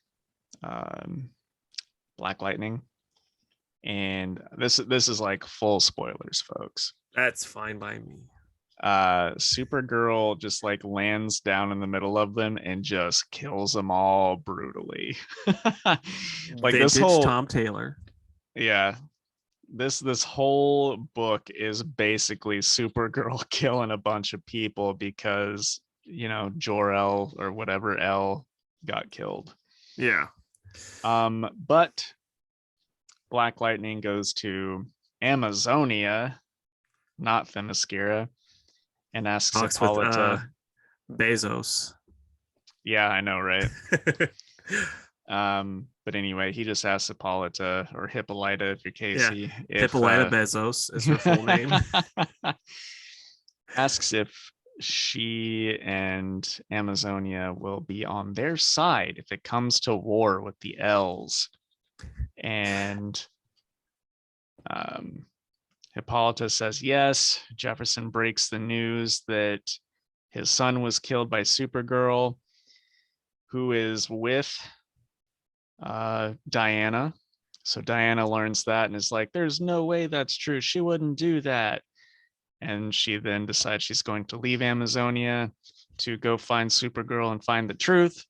Black Lightning. And this is like full spoilers, folks. That's fine by me. Supergirl just like lands down in the middle of them and just kills them all brutally. Like Vintage this whole Tom Taylor. Yeah, this whole book is basically Supergirl killing a bunch of people because, you know, Jor-El or whatever L got killed. Yeah. But Black Lightning goes to Amazonia, not Themyscira, and asks Talks with Hippolyta. Bezos. Yeah, I know, right? But anyway, he just asks Hippolyta or Hippolyta if you're Casey. Yeah. Hippolyta Bezos is her full name. Asks if she and Amazonia will be on their side if it comes to war with the L's. And Hippolyta says yes. Jefferson breaks the news that his son was killed by Supergirl, who is with Diana. So Diana learns that and is like, there's no way that's true. She wouldn't do that. And she then decides she's going to leave Amazonia to go find Supergirl and find the truth.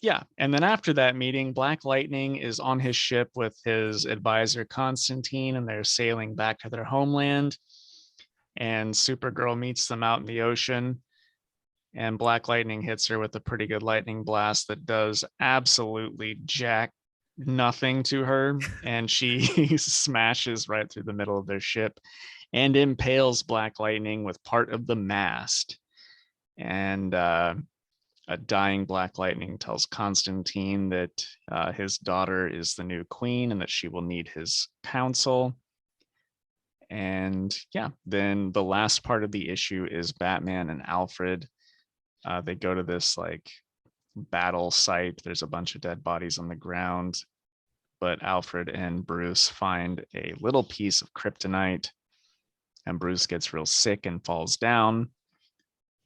Yeah, and then after that meeting, Black Lightning is on his ship with his advisor Constantine, and they're sailing back to their homeland. And Supergirl meets them out in the ocean, and Black Lightning hits her with a pretty good lightning blast that does absolutely jack nothing to her, and she smashes right through the middle of their ship and impales Black Lightning with part of the mast. And a dying Black Lightning tells Constantine that his daughter is the new queen and that she will need his counsel. And yeah, then the last part of the issue is Batman and Alfred. They go to this like battle site. There's a bunch of dead bodies on the ground, but Alfred and Bruce find a little piece of kryptonite, and Bruce gets real sick and falls down,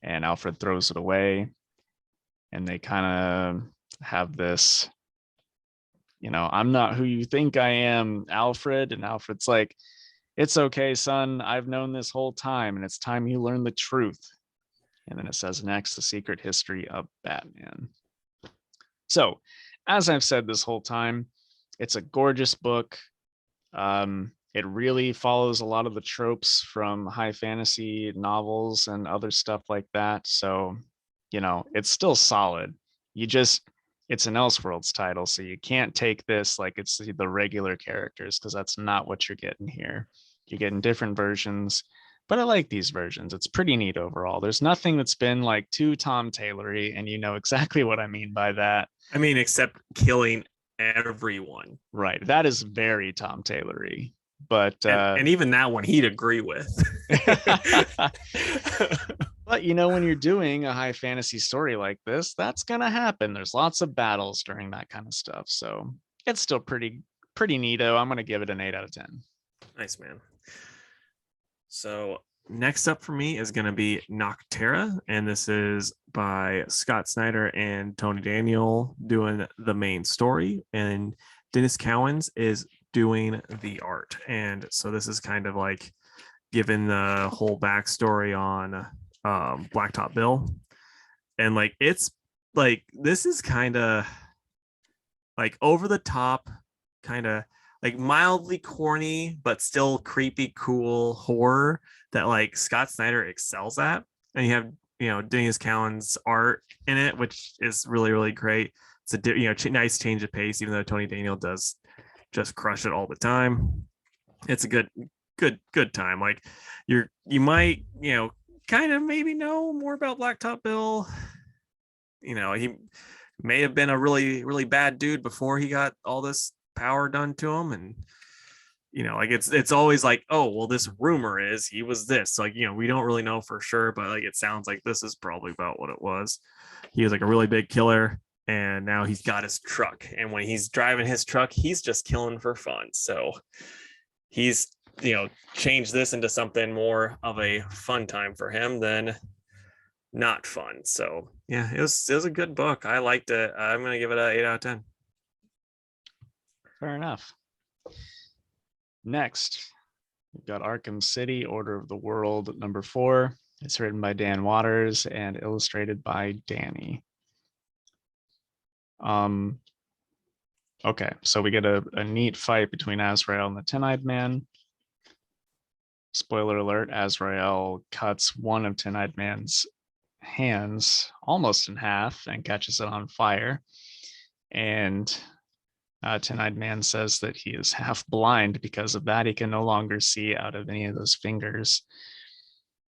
and Alfred throws it away. And they kind of have this, you know, I'm not who you think I am, Alfred. And Alfred's like, it's okay, son. I've known this whole time, and it's time you learn the truth. And then it says next, the secret history of Batman. So, as I've said this whole time, it's a gorgeous book. It really follows a lot of the tropes from high fantasy novels and other stuff like that. So, it's still solid. You just it's an Elseworlds title, so you can't take this like it's the regular characters because that's not what you're getting here. You're getting different versions, but I like these versions. It's pretty neat overall. There's nothing that's been like too Tom Taylory, and you know exactly what I mean by that. I mean, except killing everyone. Right. That is very Tom Taylory. But And even that one he'd agree with. but when you're doing a high fantasy story like this, that's gonna happen. There's lots of battles during that kind of stuff. So it's still pretty neato. I'm gonna give it an 8 out of 10. Nice, man. So next up for me is going to be Nocterra, and this is by Scott Snyder and Tony Daniel doing the main story, and Dennis Cowens is doing the art. And so this is kind of like given the whole backstory on Blacktop Bill, and like it's like this is kind of like over the top, kind of like mildly corny but still creepy cool horror that like Scott Snyder excels at. And you have Dennis Cowan's art in it, which is really really great. It's a nice change of pace, even though Tony Daniel does just crush it all the time. It's a good time. Like you might kind of maybe know more about Blacktop Bill. He may have been a really really bad dude before he got all this power done to him, and like it's always like, oh well, this rumor is he was this, so, like we don't really know for sure, but like it sounds like this is probably about what it was. He was like a really big killer, and now he's got his truck, and when he's driving his truck he's just killing for fun. So he's changed this into something more of a fun time for him than not fun. So yeah, it was a good book. I liked it. I'm gonna give it a 8 out of 10. Fair enough. Next, we've got Arkham City, Order of the World, number 4. It's written by Dan Waters and illustrated by Danny. Okay, so we get a neat fight between Azrael and the Ten-Eyed Man. Spoiler alert, Azrael cuts one of Ten-Eyed Man's hands almost in half and catches it on fire. And Ten-Eyed Man says that he is half blind because of that. He can no longer see out of any of those fingers,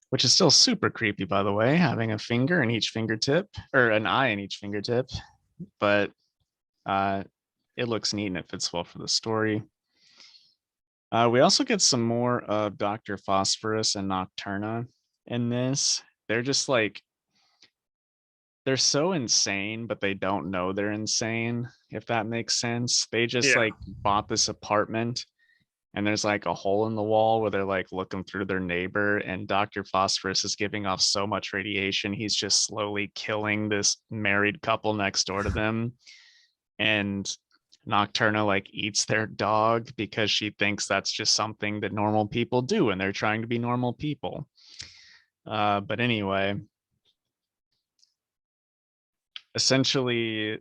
which is still super creepy, by the way, having a finger in each fingertip, or an eye in each fingertip. But it looks neat and it fits well for the story. We also get some more of Dr. Phosphorus and Nocturna in this. They're just like, they're so insane, but they don't know they're insane, if that makes sense. They just like bought this apartment, and there's like a hole in the wall where they're like looking through their neighbor, and Dr. Phosphorus is giving off so much radiation, he's just slowly killing this married couple next door to them. And Nocturna like eats their dog because she thinks that's just something that normal people do, and they're trying to be normal people. But anyway, essentially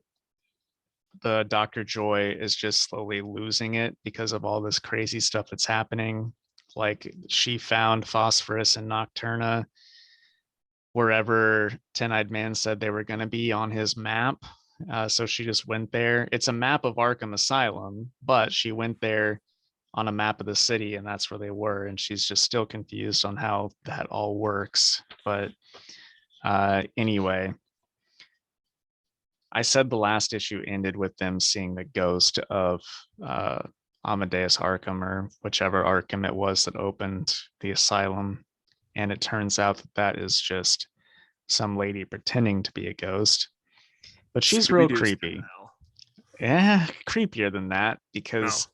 the Dr. Joy is just slowly losing it because of all this crazy stuff that's happening. Like she found Phosphorus and Nocturna wherever Ten-Eyed Man said they were going to be on his map. So she just went there. It's a map of Arkham Asylum, but she went there on a map of the city, and that's where they were. And she's just still confused on how that all works. But anyway, I said the last issue ended with them seeing the ghost of Amadeus Arkham, or whichever Arkham it was that opened the asylum. And it turns out that is just some lady pretending to be a ghost. But she's real creepy. Yeah, creepier than that, because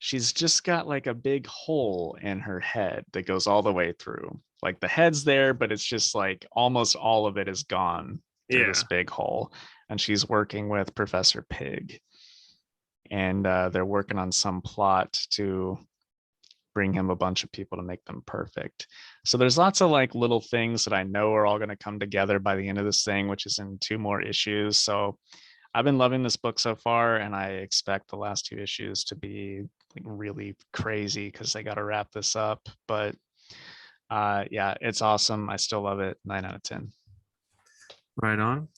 she's just got like a big hole in her head that goes all the way through. Like the head's there, but it's just like almost all of it is gone through this big hole. And she's working with Professor Pig. And they're working on some plot to bring him a bunch of people to make them perfect. So there's lots of like little things that I know are all going to come together by the end of this thing, which is in 2 more issues. So I've been loving this book so far, and I expect the last 2 issues to be like really crazy because they got to wrap this up. But yeah, it's awesome. I still love it. 9 out of 10. Right on.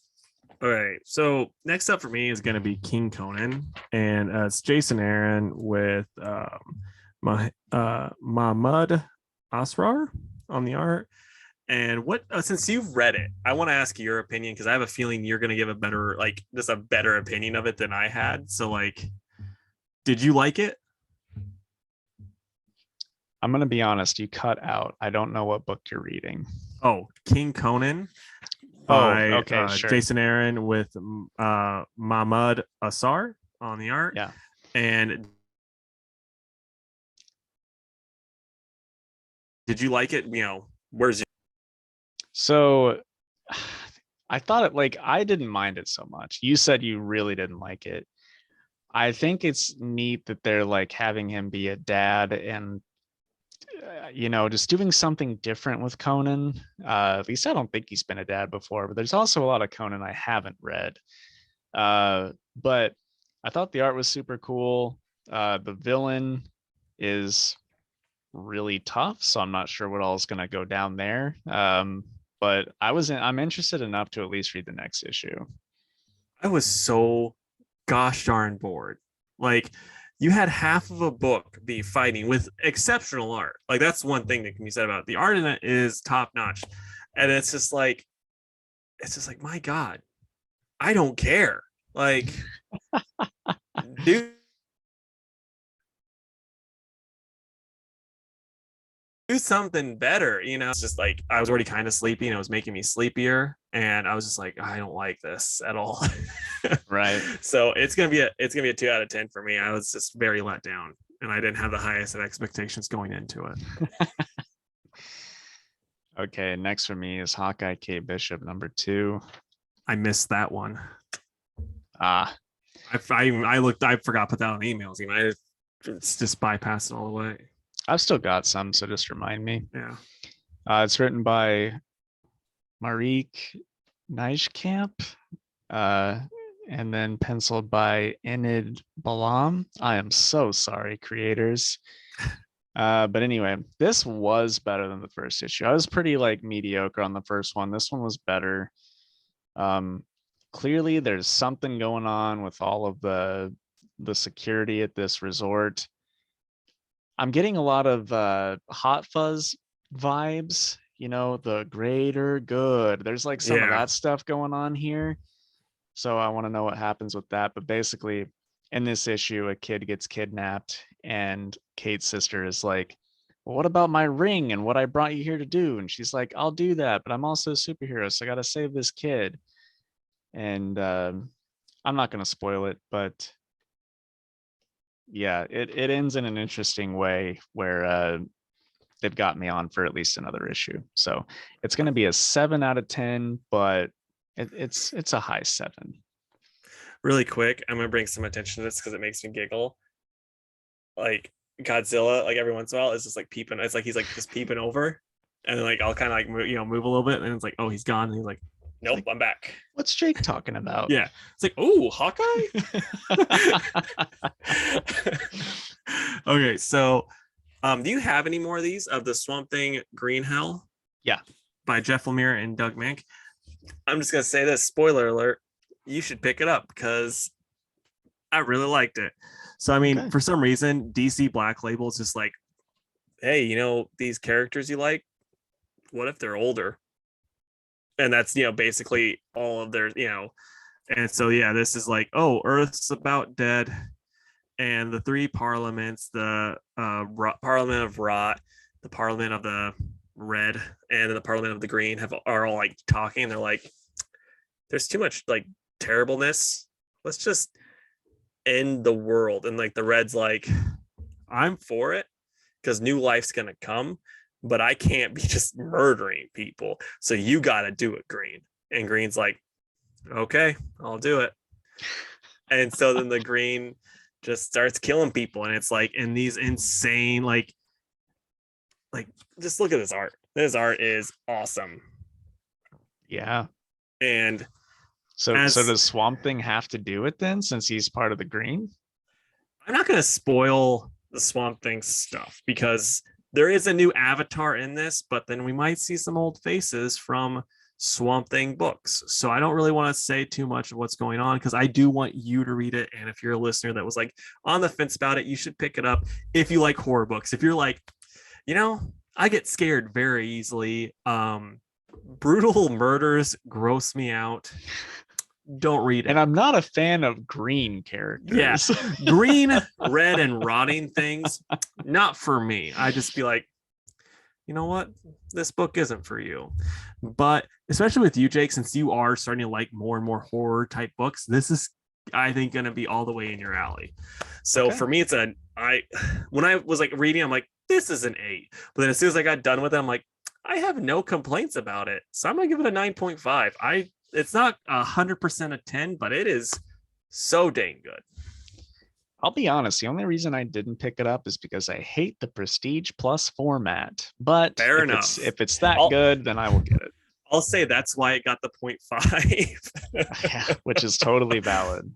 All right. So next up for me is going to be King Conan, and it's Jason Aaron with Mahmud Asrar on the art. And what since you've read it, I want to ask your opinion because I have a feeling you're going to give a better just a better opinion of it than I had. So like, did you like it? I'm going to be honest, you cut out. I don't know what book you're reading. Oh, King Conan Oh, by okay, sure. Jason Aaron with Mahmud Asar on the art. Yeah. And did you like it? Where's your... So I thought it like I didn't mind it so much. You said you really didn't like it. I think it's neat that they're like having him be a dad and just doing something different with Conan. At least I don't think he's been a dad before, but there's also a lot of Conan I haven't read. But I thought the art was super cool. The villain is really tough, so I'm not sure what all is going to go down there. But I'm interested enough to at least read the next issue. I was so gosh darn bored. Like, you had half of a book be fighting with exceptional art. Like, that's one thing that can be said about it. The art in it is top notch. And it's just like, my God, I don't care. Like, dude, do something better. It's just like I was already kind of sleepy and it was making me sleepier. And I was just like, I don't like this at all. Right. So it's gonna be a 2 out of 10 for me. I was just very let down and I didn't have the highest of expectations going into it. Okay, next for me is Hawkeye K Bishop #2. I missed that one. Ah, I forgot to put that on emails. It's just bypassed it all the way. I've still got some, so just remind me. Yeah. It's written by Marique Nijkamp, and then penciled by Enid Balam. I am so sorry, creators. But anyway, this was better than the first issue. I was pretty mediocre on the first one. This one was better. Clearly there's something going on with all of the security at this resort. I'm getting a lot of Hot Fuzz vibes, the greater good. There's some of that stuff going on here. So I want to know what happens with that. But basically, in this issue, a kid gets kidnapped and Kate's sister is like, well, what about my ring and what I brought you here to do? And she's like, I'll do that, but I'm also a superhero, so I got to save this kid. And I'm not going to spoil it, but yeah, it ends in an interesting way where they've got me on for at least another issue. So it's going to be a 7 out of 10, but it's a high 7. Really quick, I'm gonna bring some attention to this because it makes me giggle. Like Godzilla, every once in a while, is just peeping. It's like he's just peeping over, and then I'll kind of move a little bit, and it's like, oh, he's gone, and he's like, nope, I'm back. What's Jake talking about? Yeah, it's like, oh, Hawkeye. Okay, so do you have any more of these of the Swamp Thing Green Hell? Yeah, by Jeff Lemire and Doug Mink. I'm just gonna say this, spoiler alert, you should pick it up because I really liked it. So I mean, for some reason, DC Black Label is just like, hey, these characters you like, what if they're older? And that's basically all of their, and so yeah, this is like, oh, Earth's about dead, and the 3 parliaments, the Parliament of Rot, the Parliament of the Red, and the Parliament of the Green are all talking. They're like, there's too much terribleness. Let's just end the world. And the Red's like, I'm for it because new life's gonna come, but I can't be just murdering people. So you gotta do it, Green. And Green's like, okay, I'll do it. And so then the Green just starts killing people, and it's in these insane just look at this art. This art is awesome. Yeah. And so does Swamp Thing have to do it then, since he's part of the Green? I'm not going to spoil the Swamp Thing stuff, because there is a new avatar in this, but then we might see some old faces from Swamp Thing books. So I don't really want to say too much of what's going on, because I do want you to read it. And if you're a listener that was like on the fence about it, you should pick it up if you like horror books. If you're like, I get scared very easily. Brutal murders gross me out. Don't read it. And I'm not a fan of green characters. Yeah, green, red, and rotting things, not for me. I just be like, you know what? This book isn't for you. But especially with you, Jake, since you are starting to like more and more horror type books, this is, I think, going to be all the way in your alley. So for me, it's when I was like reading, I'm like, this is an 8. But then as soon as I got done with it, I'm like, I have no complaints about it. So I'm going to give it a 9.5. It's not 100% a 10, but it is so dang good. I'll be honest, the only reason I didn't pick it up is because I hate the Prestige Plus format. But Fair enough. If it's that good, then I will get it. I'll say that's why it got the 0.5. Yeah, which is totally valid.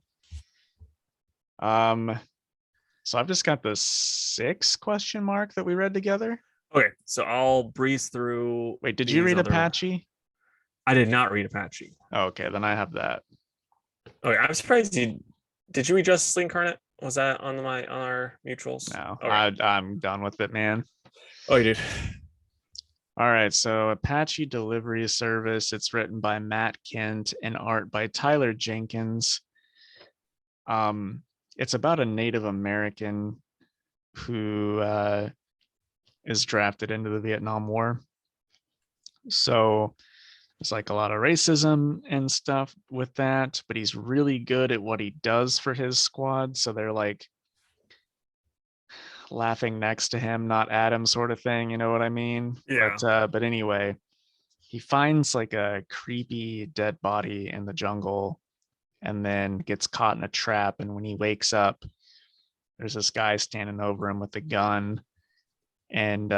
So I've just got the 6 question mark that we read together. Okay, so I'll breeze through. Wait, did you read Apache? I did not read Apache. Oh, okay, then I have that. Okay, I'm surprised did you read Justice League Incarnate? Was that on our mutuals? No, okay. I'm done with it, man. Oh, you did. All right, so Apache Delivery Service. It's written by Matt Kent and art by Tyler Jenkins. It's about a Native American who is drafted into the Vietnam War. So there's like a lot of racism and stuff with that, but he's really good at what he does for his squad. So they're like laughing next to him, not at him, sort of thing. You know what I mean? Yeah. But anyway, he finds like a creepy dead body in the jungle and then gets caught in a trap. And when he wakes up, there's this guy standing over him with a gun. And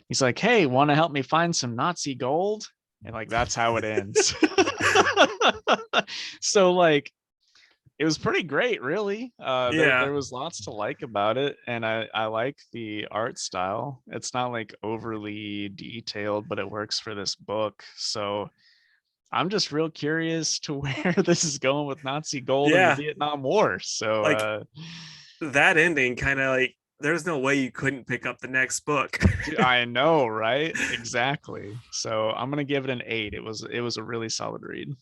he's like, hey, want to help me find some Nazi gold? And like, that's how it ends. So like, it was pretty great, really. There was lots to like about it. And I like the art style. It's not like overly detailed, but it works for this book. So I'm just real curious to where this is going with Nazi gold in the Vietnam War. So like that ending kind of like, there's no way you couldn't pick up the next book. I know, right? Exactly. So I'm gonna give it an 8. It was a really solid read.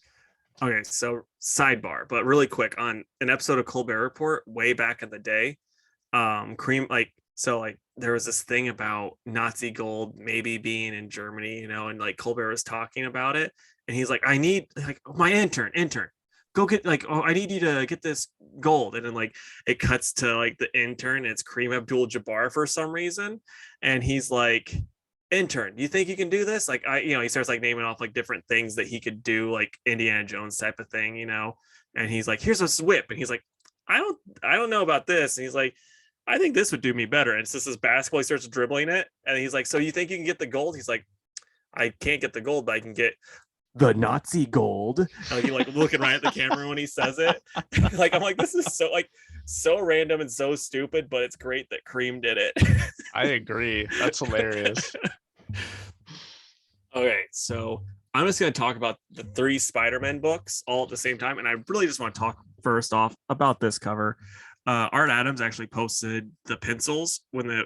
Okay, so sidebar, but really quick, on an episode of Colbert Report way back in the day, Cream there was this thing about Nazi gold maybe being in Germany, and like Colbert was talking about it, and he's like, I need like my intern, go get I need you to get this gold. And then like it cuts to like the intern, and it's Kareem Abdul-Jabbar for some reason. And he's like, intern, you think you can do this? Like he starts like naming off like different things that he could do, like Indiana Jones type of thing, and he's like, here's a whip. And he's like, I don't know about this. And he's like, I think this would do me better. And it's just this basketball. He starts dribbling it. And he's like, so you think you can get the gold? He's like, I can't get the gold, but I can get the Nazi gold. And like, he like looking right at the camera when he says it. Like, I'm like, this is so random and so stupid, but it's great that Cream did it. I agree. That's hilarious. Okay, so I'm just going to talk about the 3 Spider-Man books all at the same time. And I really just want to talk first off about this cover. Art Adams actually posted the pencils when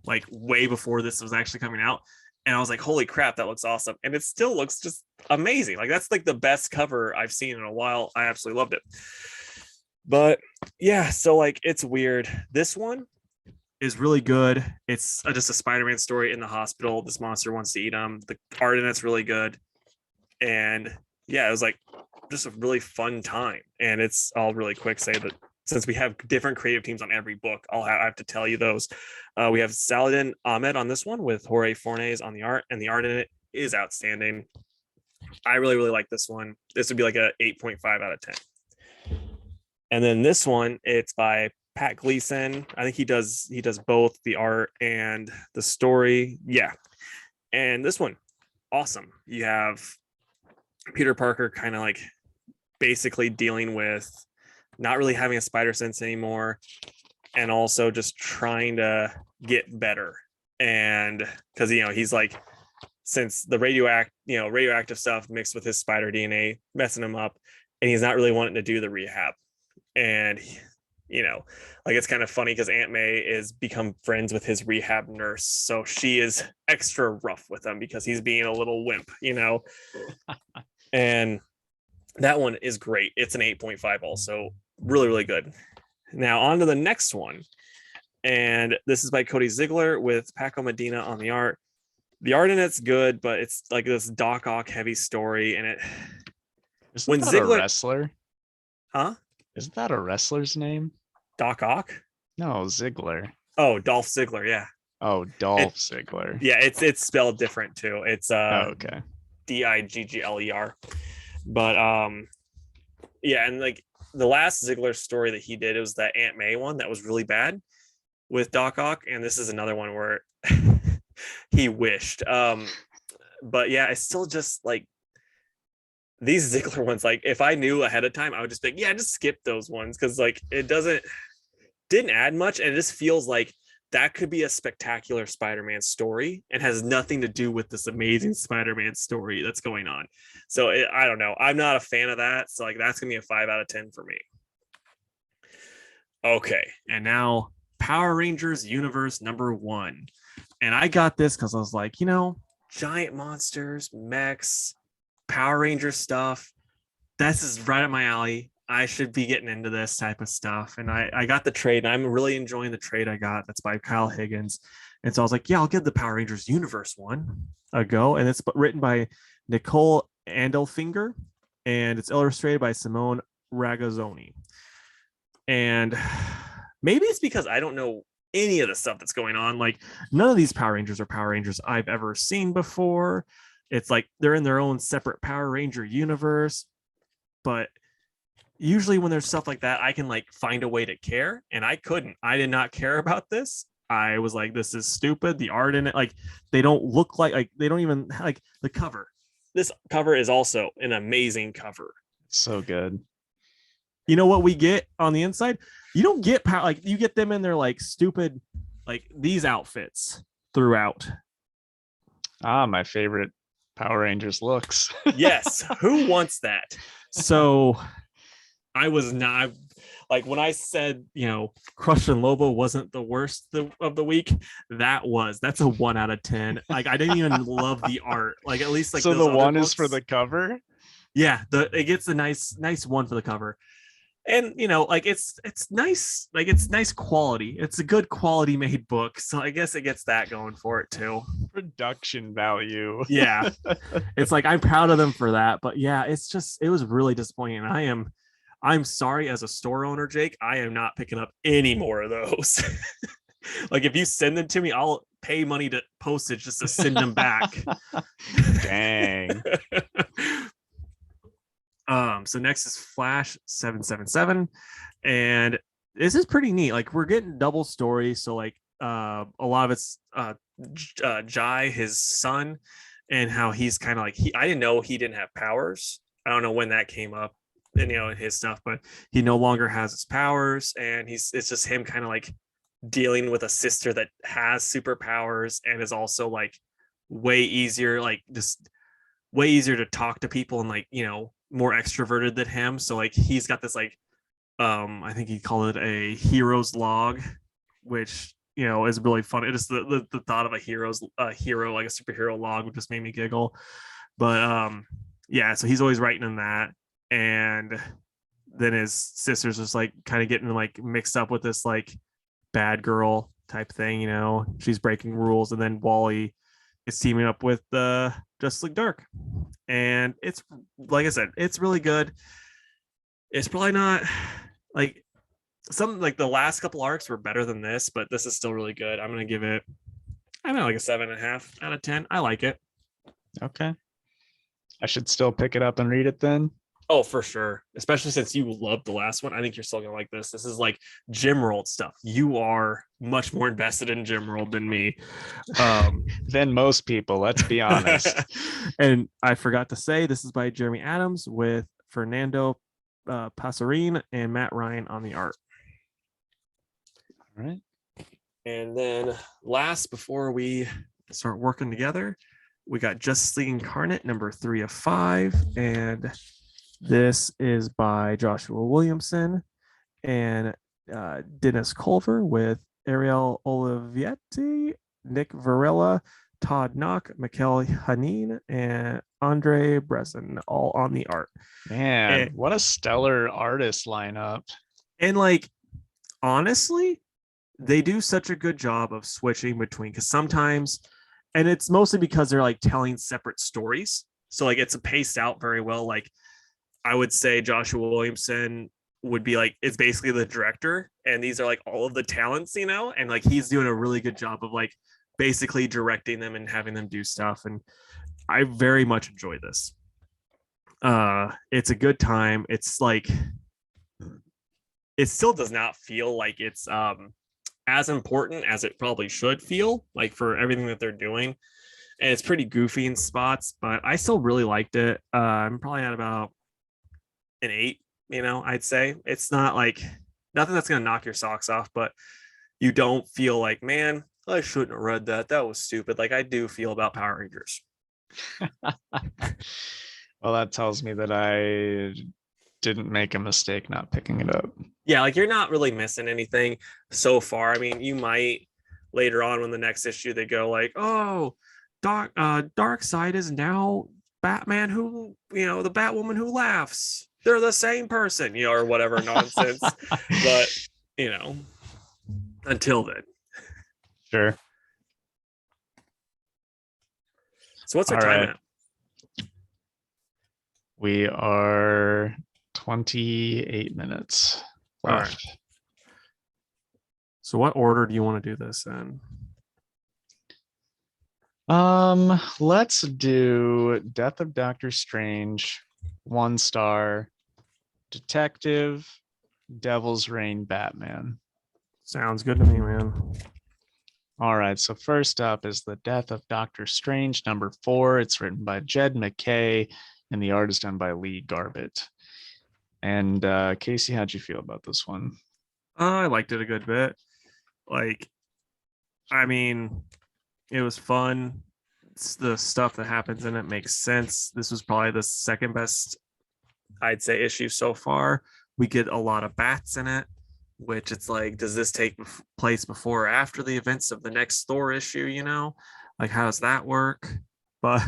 like way before this was actually coming out. And I was like, holy crap, that looks awesome. And it still looks just amazing. Like, that's like the best cover I've seen in a while. I absolutely loved it. But yeah, so like, it's weird. This one is really good. It's just a Spider-Man story in the hospital. This monster wants to eat him. The art in it's really good. And yeah, it was like just a really fun time. And I'll really quick say that since we have different creative teams on every book, I have to tell you those. We have Saladin Ahmed on this one with Jorge Fornes on the art, and the art in it is outstanding. I really, really like this one. This would be like a 8.5 out of 10. And then this one, it's by Pat Gleason. I think he does both the art and the story. Yeah. And this one, awesome. You have Peter Parker kind of like basically dealing with not really having a spider sense anymore. and also just trying to get better. And because he's like, since the radioactive stuff mixed with his spider DNA messing him up, and he's not really wanting to do the rehab. And like it's kind of funny because Aunt May is become friends with his rehab nurse, so she is extra rough with him because he's being a little wimp. And that one is great. It's an 8.5 also. Really, really good. Now on to the next one. And this is by Cody Ziegler with Paco Medina on the art. The art in it's good, but it's like this Doc Ock heavy story. And Isn't that Ziegler, a wrestler? Huh? Isn't that a wrestler's name? Doc Ock? No, Ziegler. Oh, Dolph Ziggler, yeah. Oh, Dolph Ziggler. Yeah, it's spelled different too. It's okay. Diggler. But yeah, and like the last Ziegler story that he did, it was that Aunt May one that was really bad with Doc Ock, and this is another one where he wished. But yeah, it's still just like these Ziegler ones, like if I knew ahead of time, I would just think, yeah, just skip those ones because like it didn't add much, and it just feels like that could be a spectacular Spider-Man story and has nothing to do with this amazing Spider-Man story that's going on. So I don't know. I'm not a fan of that. So like that's gonna be a 5 out of 10 for me. Okay, and now Power Rangers Universe #1. And I got this because I was like, giant monsters, mechs, Power Ranger stuff. This is right up my alley. I should be getting into this type of stuff. And I got the trade, and I'm really enjoying the trade I got. That's by Kyle Higgins. And so I was like, yeah, I'll give the Power Rangers Universe one a go. And it's written by Nicole Andelfinger, and it's illustrated by Simone Ragazzoni. And maybe it's because I don't know any of the stuff that's going on. Like none of these Power Rangers are Power Rangers I've ever seen before. It's like they're in their own separate Power Ranger universe. But usually when there's stuff like that, I can like find a way to care, and I couldn't. I did not care about this. I was like, this is stupid. The art in it, like they don't look like they don't even like the cover. This cover is also an amazing cover. So good. You know what we get on the inside? You don't get power, like you get them in their like stupid, like these outfits throughout. My favorite Power Rangers looks. Yes. Who wants that? So I was not like when I said, Crush and Lobo wasn't the worst of the week. That's a 1 out of 10. Like I didn't even love the art. Like at least like so the one books is for the cover. Yeah, it gets a nice one for the cover. And like it's nice, like it's nice quality. It's a good quality made book, so I guess it gets that going for it too. Production value. Yeah, it's like I'm proud of them for that, but yeah, it was really disappointing. I'm sorry as a store owner, Jake. I am not picking up any more of those. Like if you send them to me, I'll pay money to postage just to send them back. Dang. So next is Flash 777, and this is pretty neat. Like we're getting double stories, so like a lot of it's Jai, his son, and how he's kind of like I didn't know he didn't have powers. I don't know when that came up, in his stuff, but he no longer has his powers, and it's just him kind of like dealing with a sister that has superpowers and is also like way easier to talk to people and like more extroverted than him. So like he's got this like I think he called it a hero's log, which is really fun. It is the thought of a hero like a superhero log just made me giggle. But yeah, so he's always writing in that, and then his sister's just like kind of getting like mixed up with this like bad girl type thing. She's breaking rules, and then Wally is teaming up with Justice League Dark, and it's like I said, it's really good. It's probably not like some like the last couple arcs were better than this, but this is still really good. I'm gonna give it, I don't know, like a 7.5 out of 10. I like it. Okay, I should still pick it up and read it then. Oh, for sure. Especially since you loved the last one. I think you're still going to like this. This is like Gym World stuff. You are much more invested in Gym World than me. Than most people, let's be honest. And I forgot to say, this is by Jeremy Adams with Fernando Passarin and Matt Ryan on the art. right. And then last, before we start working together, we got Justice League Incarnate number 3 of 5. And this is by Joshua Williamson and Dennis Culver with Ariel Olivetti, Nick Varela, Todd Knock, Mikkel Hanin, and Andre Bresson, all on the art. Man, what a stellar artist lineup. And like, honestly, they do such a good job of switching between, because sometimes, and it's mostly because they're like telling separate stories. So like it's paced out very well. Like I would say Joshua Williamson would be like, it's basically the director, and these are like all of the talents, and like he's doing a really good job of like basically directing them and having them do stuff. And I very much enjoy this. It's a good time. It's like, it still does not feel like it's as important as it probably should feel, like for everything that they're doing. And it's pretty goofy in spots, but I still really liked it. I'm probably at about an 8, I'd say. It's not like nothing that's going to knock your socks off, but you don't feel like, man, I shouldn't have read that. That was stupid. Like I do feel about Power Rangers. Well, that tells me that I didn't make a mistake not picking it up. Yeah, like you're not really missing anything so far. I mean, you might later on when the next issue they go like, oh, Dark Side is now Batman who, the Batwoman who laughs. They're the same person, or whatever nonsense. But, until then. Sure. So what's our time at? We are 28 minutes left. Right. So what order do you want to do this in? Let's do Death of Doctor Strange, 1 star, Detective, Devil's Reign, Batman. Sounds good to me, man. All right, so first up is The Death of Doctor Strange, number 4. It's written by Jed McKay, and the art is done by Lee Garbett. And Casey, how'd you feel about this one? I liked it a good bit. Like, I mean, it was fun. It's the stuff that happens in it makes sense. This was probably the second best, I'd say, issue so far. We get a lot of bats in it, which it's like, does this take place before or after the events of the next Thor issue? Like, how does that work? But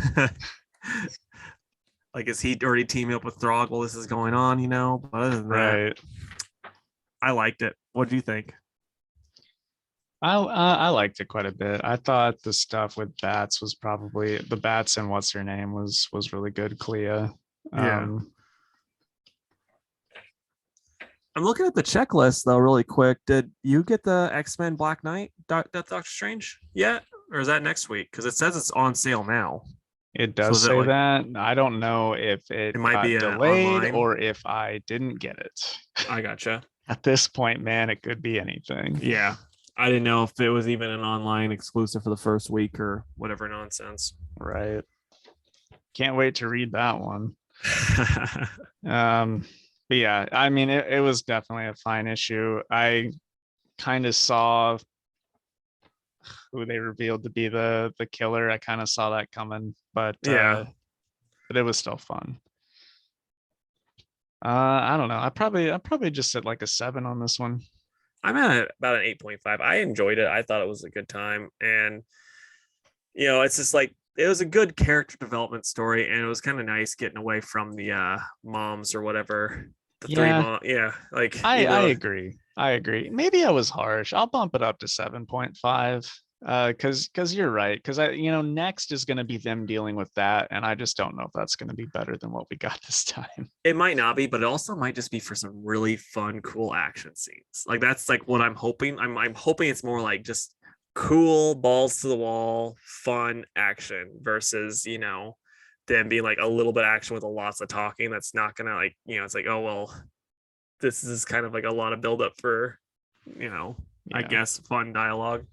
like, is he already teaming up with Throg while this is going on? But other than that, I liked it. What do you think? I liked it quite a bit. I thought the stuff with bats was probably the bats and what's her name was really good. Clea. Yeah. I'm looking at the checklist though, really quick. Did you get the X-Men Black Knight Doctor Strange yet, or is that next week? Because it says it's on sale now. It does say that. I don't know if it might be delayed online, or if I didn't get it. I gotcha. At this point, man, it could be anything. Yeah. I didn't know if it was even an online exclusive for the first week or whatever nonsense. Right. Can't wait to read that one. But yeah, I mean, it was definitely a fine issue. I kind of saw who they revealed to be the killer. I kind of saw that coming, but yeah, but it was still fun. I don't know. I probably just said like a 7 on this one. I'm at about an 8.5. I enjoyed it. I thought it was a good time. And, it's just like, it was a good character development story. And it was kind of nice getting away from the moms or whatever. The 3 moms. Yeah. Like, I agree. Maybe I was harsh. I'll bump it up to 7.5. Because you're right. Because next is going to be them dealing with that, and I just don't know if that's going to be better than what we got this time. It might not be, but it also might just be for some really fun, cool action scenes. Like that's like what I'm hoping. I'm hoping it's more like just cool, balls to the wall, fun action versus them being like a little bit action with a lots of talking. That's not gonna like it's like, oh well, this is kind of like a lot of buildup for I guess fun dialogue.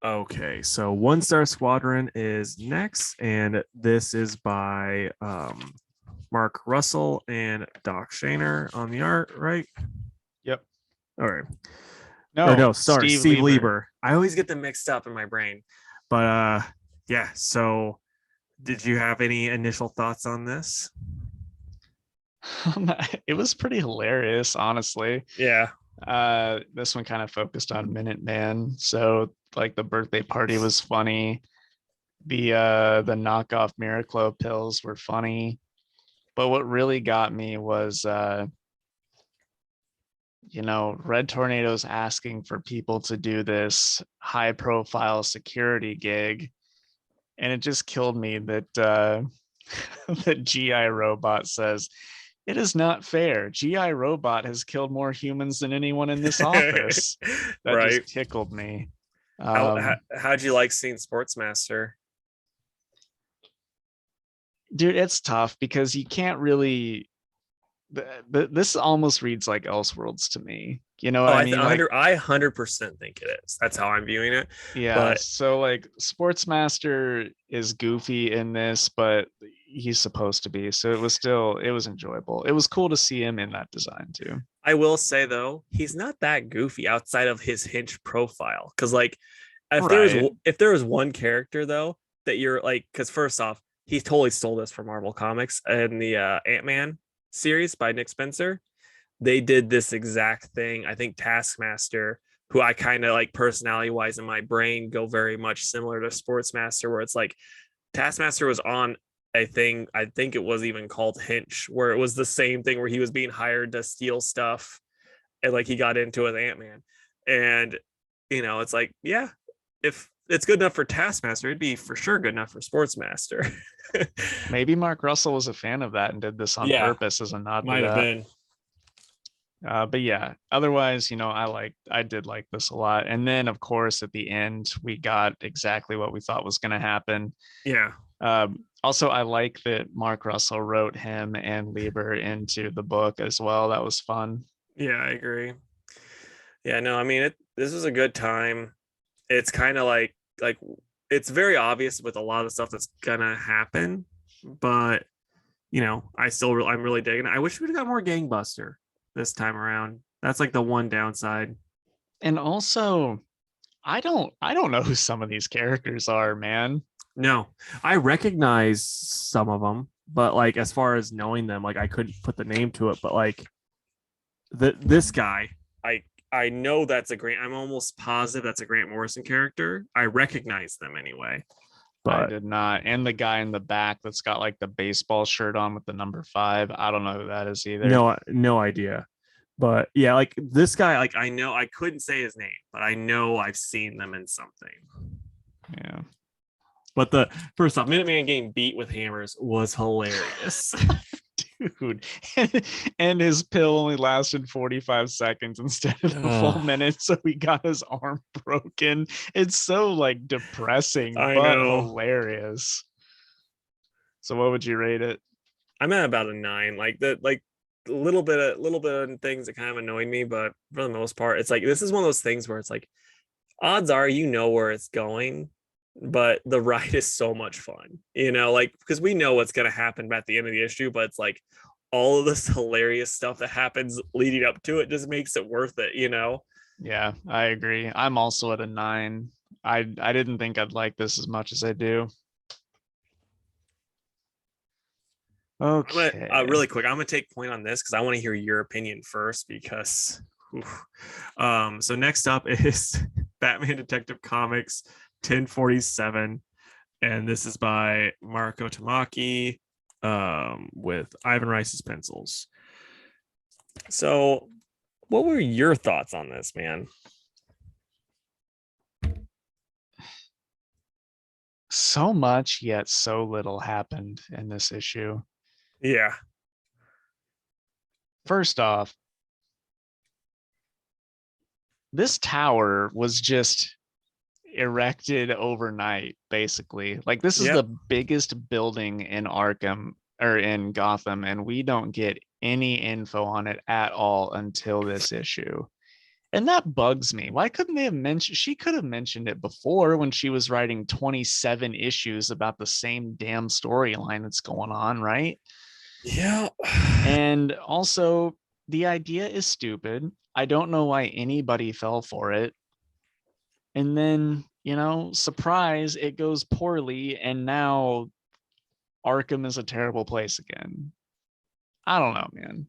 Okay, so 1 Star Squadron is next, and this is by Mark Russell and Doc Shaner on the art, right? Yep. All right. Or No, no, sorry, Steve Steve Lieber. Lieber. I always get them mixed up in my brain. But yeah, so did you have any initial thoughts on this? It was pretty hilarious, honestly. Yeah. This one kind of focused on Minuteman. So like the birthday party was funny. The knockoff Miraclo pills were funny. But what really got me was Red Tornado's asking for people to do this high profile security gig. And it just killed me that that GI Robot says, "It is not fair. GI Robot has killed more humans than anyone in this office." That Right. just tickled me. How'd you like seeing Sportsmaster? Dude, it's tough because you can't really. This almost reads like Elseworlds to me. You know Oh, what I mean? Like, I 100% think it is. That's how I'm viewing it. yeah. But So like, Sportsmaster is goofy in this, but he's supposed to be. So it was enjoyable. It was cool to see him in that design too. I will say though, he's not that goofy outside of his Hinch profile. Because like, Right. if there was one character though that you're like, because first off, he totally stole this from Marvel Comics and the Ant-Man series by Nick Spencer. They did this exact thing. I think Taskmaster, who I kind of like personality wise in my brain, go very much similar to Sportsmaster, where it's like Taskmaster was on a thing. I think it was even called Hinch, where it was the same thing where he was being hired to steal stuff and like he got into it with Ant-Man. And it's like, yeah, if it's good enough for Taskmaster, it'd be for sure good enough for Sportsmaster. Maybe Mark Russell was a fan of that and did this on Yeah, purpose as a nod to might have that. been. But yeah, otherwise, I did like this a lot. And then, of course, at the end, we got exactly what we thought was going to happen. Yeah. Also, I like that Mark Russell wrote him and Lieber into the book as well. That was fun. Yeah, I agree. Yeah, no, I mean this was a good time. It's kind of like it's very obvious with a lot of stuff that's gonna happen, but I'm really digging it. I wish we'd have got more Gangbuster this time around. That's like the one downside. And also, I don't know who some of these characters are, man. No, I recognize some of them, but like as far as knowing them, like I couldn't put the name to it. But like this guy, I know that's a Grant. I'm almost positive that's a Grant Morrison character. I recognize them anyway. I But did not. And the guy in the back that's got like the baseball shirt on with the number 5. I don't know who that is either. no idea. But yeah, like this guy, like I know I couldn't say his name, but I know I've seen them in something. Yeah. But the first off, Minuteman getting beat with hammers was hilarious. Dude. And his pill only lasted 45 seconds instead of the full minute. So he got his arm broken. It's so like depressing, but hilarious. So what would you rate it? I'm at about a 9. Like a little bit of things that kind of annoyed me, but for the most part, it's like this is one of those things where it's like odds are where it's going, but the ride is so much fun, like because we know what's gonna happen at the end of the issue, but it's like all of this hilarious stuff that happens leading up to it just makes it worth it. Yeah, I agree. I'm also at a 9. I didn't think I'd like this as much as I do. Okay. Really quick, I'm gonna take point on this because I want to hear your opinion first because so next up is Batman Detective Comics 1047, and this is by Marco Tamaki with Ivan Rice's pencils. So what were your thoughts on this, man? So much yet so little happened in this issue. Yeah. First off, this tower was just erected overnight, basically. Like this is the biggest building in Arkham or in Gotham, and we don't get any info on it at all until this issue. And that bugs me. Why couldn't they have mentioned? She could have mentioned it before when she was writing 27 issues about the same damn storyline that's going on, right? Yeah. And also, the idea is stupid. I don't know why anybody fell for it. And then, surprise, it goes poorly, and now Arkham is a terrible place again. I don't know, man.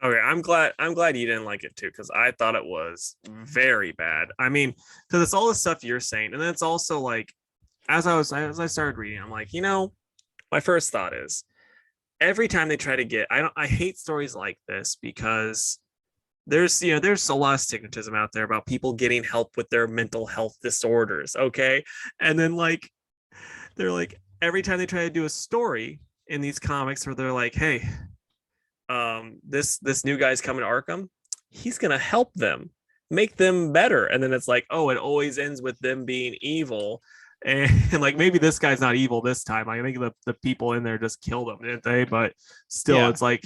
Okay, I'm glad you didn't like it too, because I thought it was very bad. I mean, because it's all the stuff you're saying, and then it's also like, as I started reading, I'm like, my first thought is every time they try to get, I hate stories like this because there's a lot of stigmatism out there about people getting help with their mental health disorders. Okay, and then like they're like every time they try to do a story in these comics where they're like, hey, this new guy's coming to Arkham, he's gonna help them, make them better, and then it's like, oh, it always ends with them being evil. And like maybe this guy's not evil this time. I think the people in there just killed him, didn't they? But still, Yeah.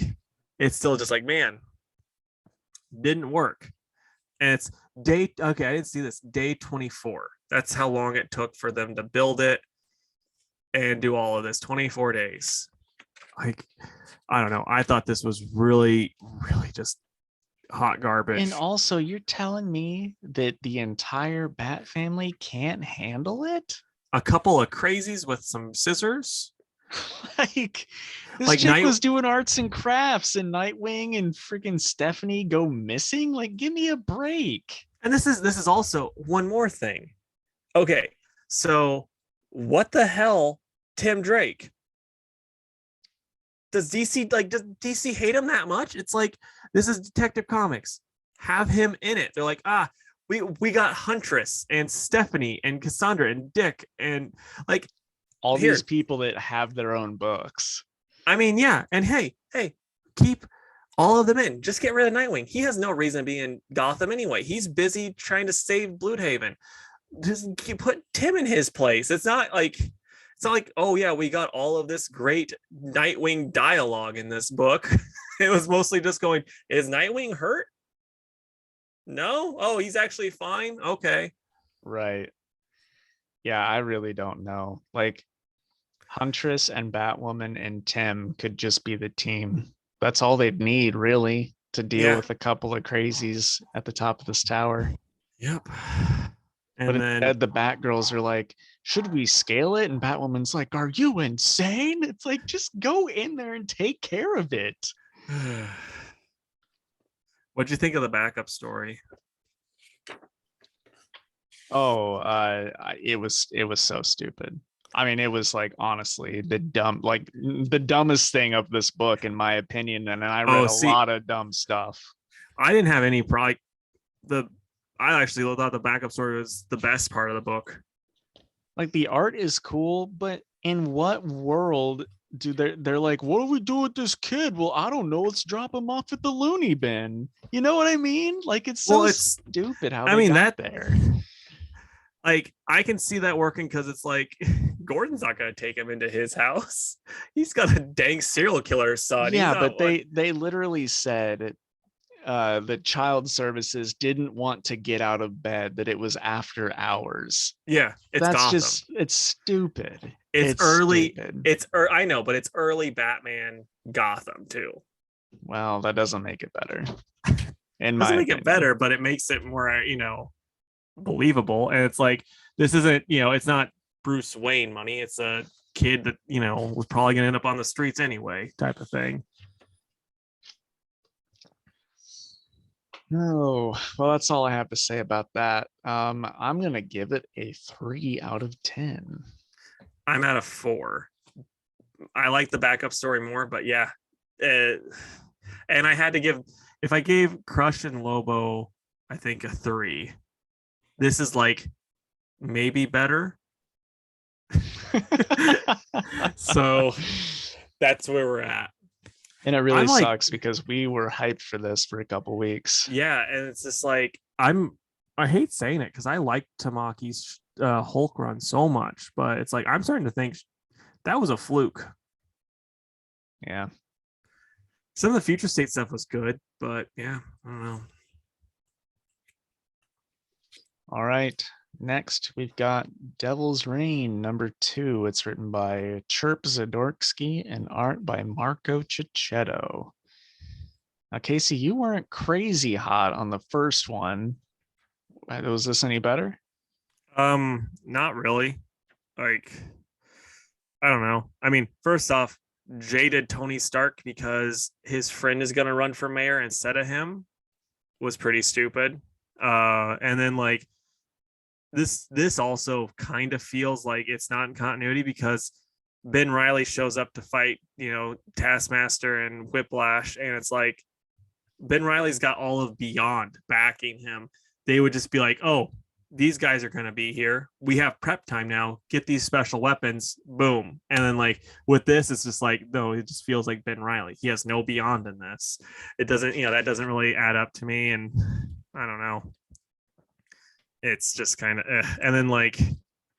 it's still just like, man, didn't work. And it's okay, I didn't see this, day 24. That's how long it took for them to build it and do all of this. 24 days. Like, I don't know. I thought this was really, really just hot garbage. And also, you're telling me that the entire Bat family can't handle it? A couple of crazies with some scissors. Like, this Like chick was doing arts and crafts, and Nightwing and freaking Stephanie go missing. Like, give me a break. And this is also one more thing. Okay, so what the hell, Tim Drake? Does DC hate him that much? It's like, this is Detective Comics. Have him in it. They're like, we got Huntress and Stephanie and Cassandra and Dick and like All here. These people that have their own books. I mean, yeah. And hey, keep all of them in. Just get rid of Nightwing. He has no reason to be in Gotham anyway. He's busy trying to save Bloodhaven. Just put Tim in his place. It's not like, oh yeah, we got all of this great Nightwing dialogue in this book. It was mostly just going, is Nightwing hurt? No? Oh, he's actually fine? Okay. Right. Yeah, I really don't know. Like, Huntress and Batwoman and Tim could just be the team. That's all they'd need, really, to deal with a couple of crazies at the top of this tower. Yep. But instead, the Batgirls are like, should we scale it? And Batwoman's like, are you insane? It's like, just go in there and take care of it. What'd you think of the backup story? Oh, it was so stupid. I mean, it was like, honestly, the dumbest thing of this book, in my opinion. And I read a lot of dumb stuff. I didn't have any problem. I actually thought the backup story was the best part of the book. Like, the art is cool, but in what world do they're like, what do we do with this kid? Well, I don't know. Let's drop him off at the loony bin. You know what I mean? Like, it's so stupid how they got there. Like, I can see that working because it's like, Gordon's not going to take him into his house. He's got a dang serial killer son. Yeah, but they literally said that child services didn't want to get out of bed, that it was after hours. Yeah, that's Gotham. It's stupid. It's early. Stupid. I know, but it's early Batman Gotham too. Well, that doesn't make it better. It doesn't make it better, but it makes it more, believable. And it's like, this isn't, it's not Bruce Wayne money. It's a kid that, was probably going to end up on the streets anyway, type of thing. No, well, that's all I have to say about that. I'm gonna give it a 3 out of 10. I'm at a 4. I like the backup story more, but yeah, and I had to give, if I gave Crush and Lobo, I think a 3. This is like maybe better. So that's where we're at. And it really sucks because we were hyped for this for a couple weeks. Yeah, and it's just like, I hate saying it because I like Tamaki's Hulk run so much, but it's like, I'm starting to think that was a fluke. Yeah. Some of the Future State stuff was good, but yeah, I don't know. All right. Next, we've got Devil's Reign #2. It's written by Chirp Zdarsky and art by Marco Cicchetto. Now, Casey, you weren't crazy hot on the first one. Was this any better? Not really. Like, I don't know. I mean, first off, jaded Tony Stark because his friend is gonna run for mayor instead of him was pretty stupid. And then like this also kind of feels like it's not in continuity because Ben Riley shows up to fight, Taskmaster and Whiplash, and it's like Ben Riley's got all of Beyond backing him. They would just be like, "Oh, these guys are going to be here. We have prep time now. Get these special weapons." Boom. And then like with this, it's just like, no, it just feels like Ben Riley. He has no Beyond in this. It doesn't, that doesn't really add up to me. And I don't know. It's just kind of, and then like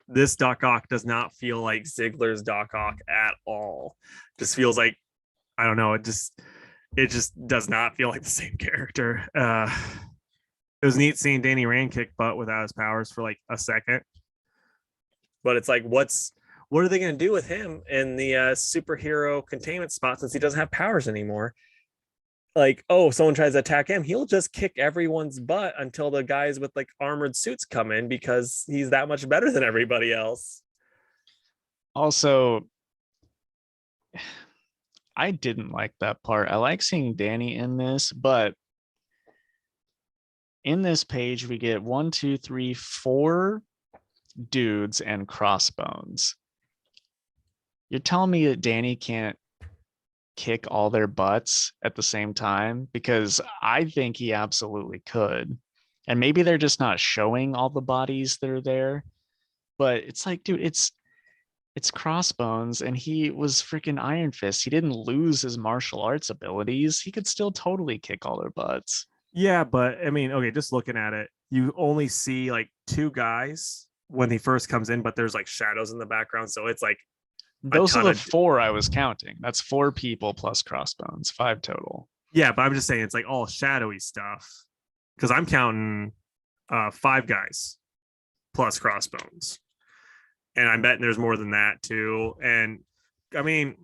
this Doc Ock does not feel like Ziggler's Doc Ock at all. Just feels like, I don't know. It just does not feel like the same character. It was neat seeing Danny Rand kick butt without his powers for like a second, but it's like, what are they going to do with him in the superhero containment spot since he doesn't have powers anymore? Like, oh, someone tries to attack him, he'll just kick everyone's butt until the guys with like armored suits come in because he's that much better than everybody else. Also, I didn't like that part. I like seeing Danny in this, but in this page, we get 1, 2, 3, 4 dudes and crossbones. You're telling me that Danny can't kick all their butts at the same time? Because I think he absolutely could. And maybe they're just not showing all the bodies that are there. But it's like, dude, it's Crossbones, and he was freaking Iron Fist. He didn't lose his martial arts abilities. He could still totally kick all their butts. Yeah, but I mean, okay, just looking at it, you only see like two guys when he first comes in, but there's like shadows in the background, so it's like those are the 4 I was counting. That's 4 people plus Crossbones, 5 total. Yeah, but I'm just saying it's like all shadowy stuff because I'm counting 5 guys plus Crossbones, and I'm betting there's more than that too. And I mean,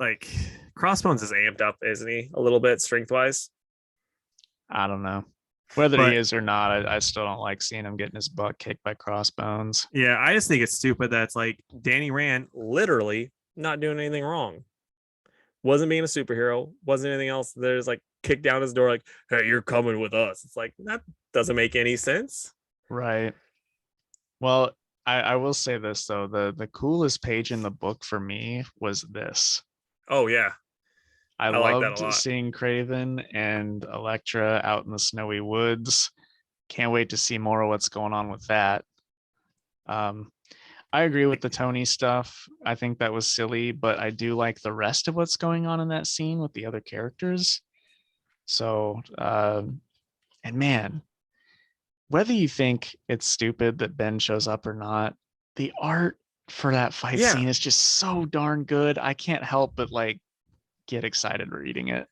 like Crossbones is amped up, isn't he? A little bit strength wise. I don't know whether he is or not. I still don't like seeing him getting his butt kicked by Crossbones. Yeah, I just think it's stupid that it's like Danny Rand literally not doing anything wrong. Wasn't being a superhero, wasn't anything else. There's like kicked down his door, like, "Hey, you're coming with us." It's like that doesn't make any sense. Right. Well, I will say this though, the coolest page in the book for me was this. Oh yeah. I loved seeing Kraven and Elektra out in the snowy woods. Can't wait to see more of what's going on with that. I agree with the Tony stuff. I think that was silly, but I do like the rest of what's going on in that scene with the other characters. So, and man, whether you think it's stupid that Ben shows up or not, the art for that fight scene is just so darn good. I can't help but like get excited reading it.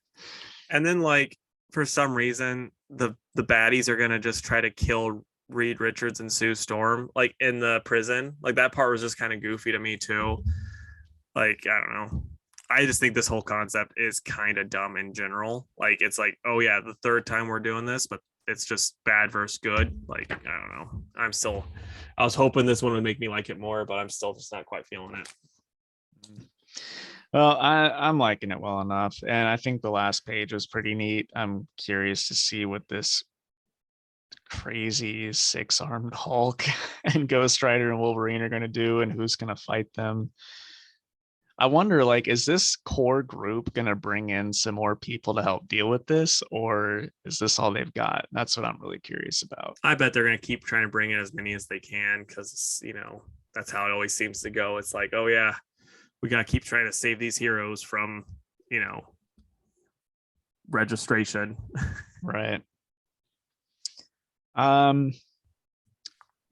And then like for some reason the baddies are gonna just try to kill Reed Richards and Sue Storm like in the prison. Like that part was just kind of goofy to me too. Like I don't know. I just think this whole concept is kind of dumb in general. Like it's like, oh yeah, the third time we're doing this, but it's just bad versus good. Like I don't know. I was hoping this one would make me like it more, but I'm still just not quite feeling it. Well, I'm liking it well enough, and I think the last page was pretty neat. I'm curious to see what this crazy 6-armed Hulk and Ghost Rider and Wolverine are going to do, and who's going to fight them. I wonder, like, is this core group going to bring in some more people to help deal with this, or is this all they've got? That's what I'm really curious about. I bet they're going to keep trying to bring in as many as they can because, that's how it always seems to go. It's like, oh, yeah, we got to keep trying to save these heroes from, registration. Right.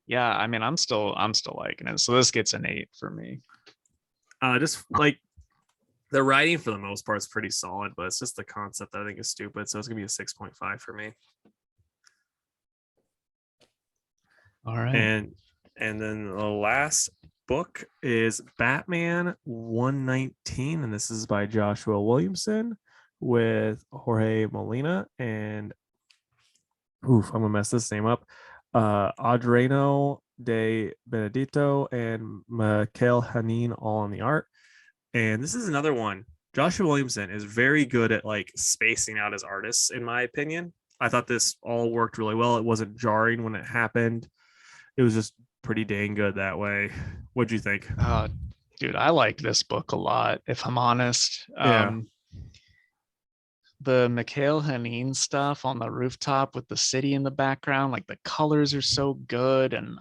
Yeah, I mean, I'm still liking it. So this gets an 8 for me. Just like the writing for the most part is pretty solid, but it's just the concept that I think is stupid. So it's gonna be a 6.5 for me. All right. And then the last book is Batman 119, and this is by Joshua Williamson with Jorge Molina and oof, I'm gonna mess this name up. Adriano de Benedito and Mikhail Hanin all on the art. And this is another one. Joshua Williamson is very good at like spacing out his artists, in my opinion. I thought this all worked really well. It wasn't jarring when it happened. It was just pretty dang good that way. What'd you think? Dude, I like this book a lot, if I'm honest. Yeah. The Mikhail Hanin stuff on the rooftop with the city in the background, like the colors are so good, and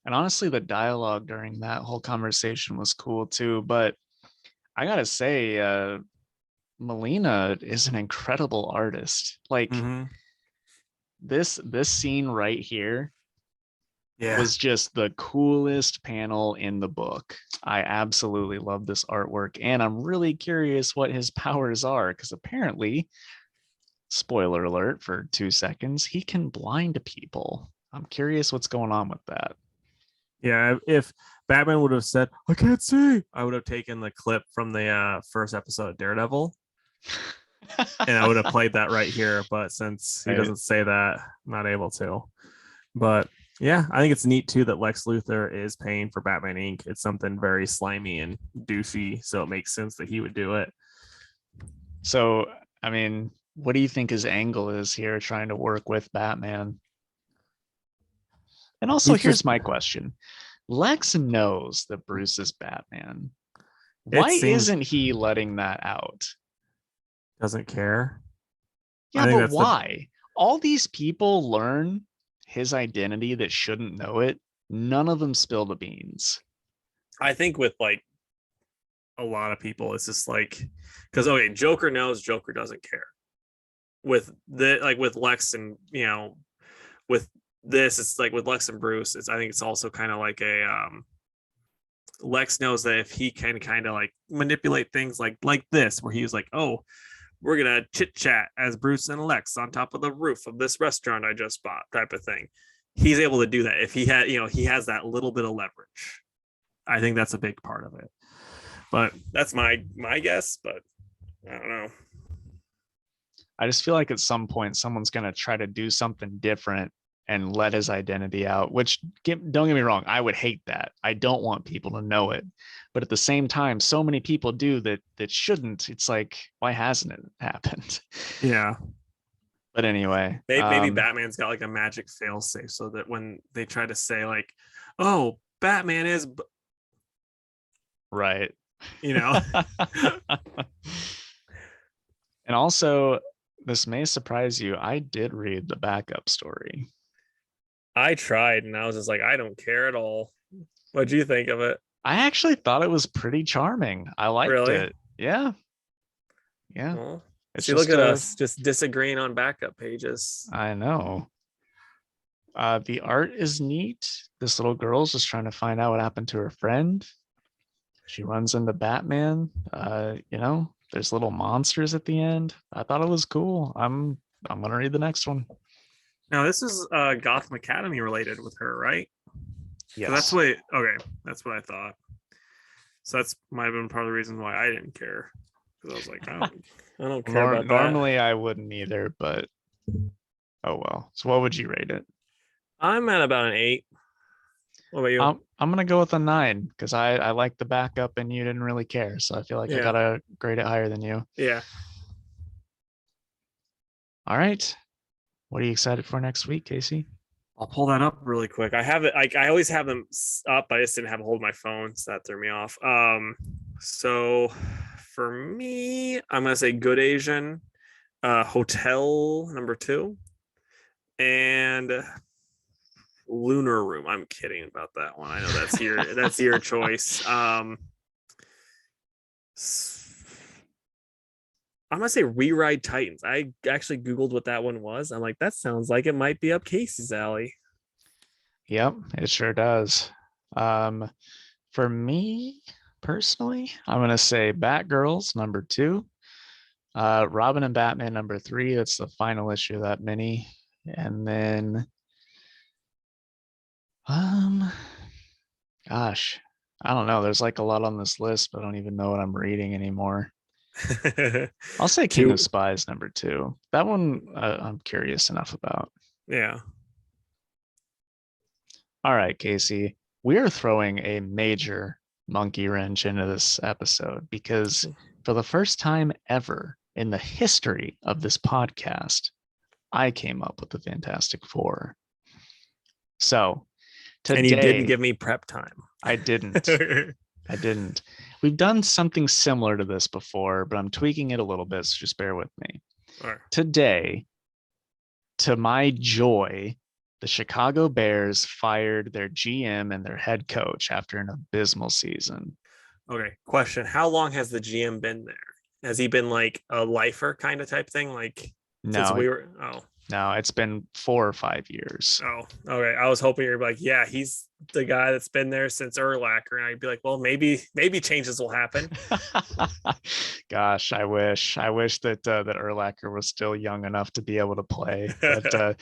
honestly, the dialogue during that whole conversation was cool too. But I gotta say, Molina is an incredible artist. Like Mm-hmm. this scene right here Yeah. was just the coolest panel in the book. I absolutely love this artwork, and I'm really curious what his powers are because apparently, spoiler alert for 2 seconds, he can blind people. I'm curious what's going on with that. Yeah. If Batman would have said, I can't see, I would have taken the clip from the first episode of Daredevil and I would have played that right here. But since he Right. doesn't say that, I'm not able to. But yeah, I think it's neat too that Lex Luthor is paying for Batman Inc. It's something very slimy and douchey, so it makes sense that he would do it. So, I mean, what do you think his angle is here trying to work with Batman? And also, He's here's just my question. Lex knows that Bruce is Batman. it Why seems isn't he letting that out? doesn't care. I Yeah, think but that's the why? All these people learn his identity that shouldn't know it. None of them spill the beans. I think with like a lot of people, it's just like because okay, Joker knows, Joker doesn't care. With the like with Lex and with this, it's like with Lex and Bruce, I think it's also kind of like a Lex knows that if he can kind of like manipulate things like this, where he was like, oh, we're gonna chit chat as Bruce and Lex on top of the roof of this restaurant I just bought, type of thing. He's able to do that if he had, he has that little bit of leverage. I think that's a big part of it. But that's my guess. But I don't know. I just feel like at some point someone's going to try to do something different and let his identity out, which don't get me wrong, I would hate that. I don't want people to know it. But at the same time, so many people do that shouldn't. It's like, why hasn't it happened? Yeah. But anyway, Maybe Batman's got like a magic failsafe so that when they try to say like, "Oh, Batman is," right. you know, And also, this may surprise you. I did read the backup story. I tried and I was just like, I don't care at all. What'd you think of it? I actually thought it was pretty charming. I liked Really? it. Yeah. Yeah. Well, It's see, look just at a, us just disagreeing on backup pages. I know. The art is neat. This little girl's just trying to find out what happened to her friend. She runs into Batman. There's little monsters at the end. I thought it was cool. I'm gonna read the next one. Now, this is Gotham Academy related with her, right? Because that's Yes. what. Okay, that's what I thought. So that's might have been part of the reason why I didn't care. Because I was like, I don't care about that. Normally I wouldn't either, but oh well. So what would you rate it? I'm at about an 8. What about you? I'm gonna go with a 9 because I like the backup and you didn't really care. So I feel like I Yeah, gotta grade it higher than you. yeah. All right. What are you excited for next week, Casey? I'll pull that up really quick. I have it. I always have them up. I just didn't have a hold of my phone, so that threw me off. So for me, I'm gonna say Good Asian, Hotel number 2, and Lunar Room. I'm kidding about that one. I know that's your choice. I'm gonna say Rewrite Titans. I actually Googled what that one was. I'm like, that sounds like it might be up Casey's alley. Yep, it sure does. For me personally, I'm gonna say Batgirls number 2, Robin and Batman number 3. That's the final issue of that mini, and then, um, gosh, I don't know. There's like a lot on this list, but I don't even know what I'm reading anymore. I'll say King Two. of Spies #2. That one I'm curious enough about. Yeah. All right, Casey, we are throwing a major monkey wrench into this episode because for the first time ever in the history of this podcast, I came up with the Fantastic Four. So And you didn't today, give me prep time. I didn't. I didn't. We've done something similar to this before, but I'm tweaking it a little bit, so just bear with me. All right. Today, to my joy, the Chicago Bears fired their GM and their head coach after an abysmal season. Okay. Question. How long has the GM been there? Has he been like a lifer kind of type thing? Like since we were No, it's been 4 or 5 years. Oh, okay. I was hoping you're like, yeah, he's the guy that's been there since Urlacher. And I'd be like, well, maybe changes will happen. Gosh, I wish that that Urlacher was still young enough to be able to play. But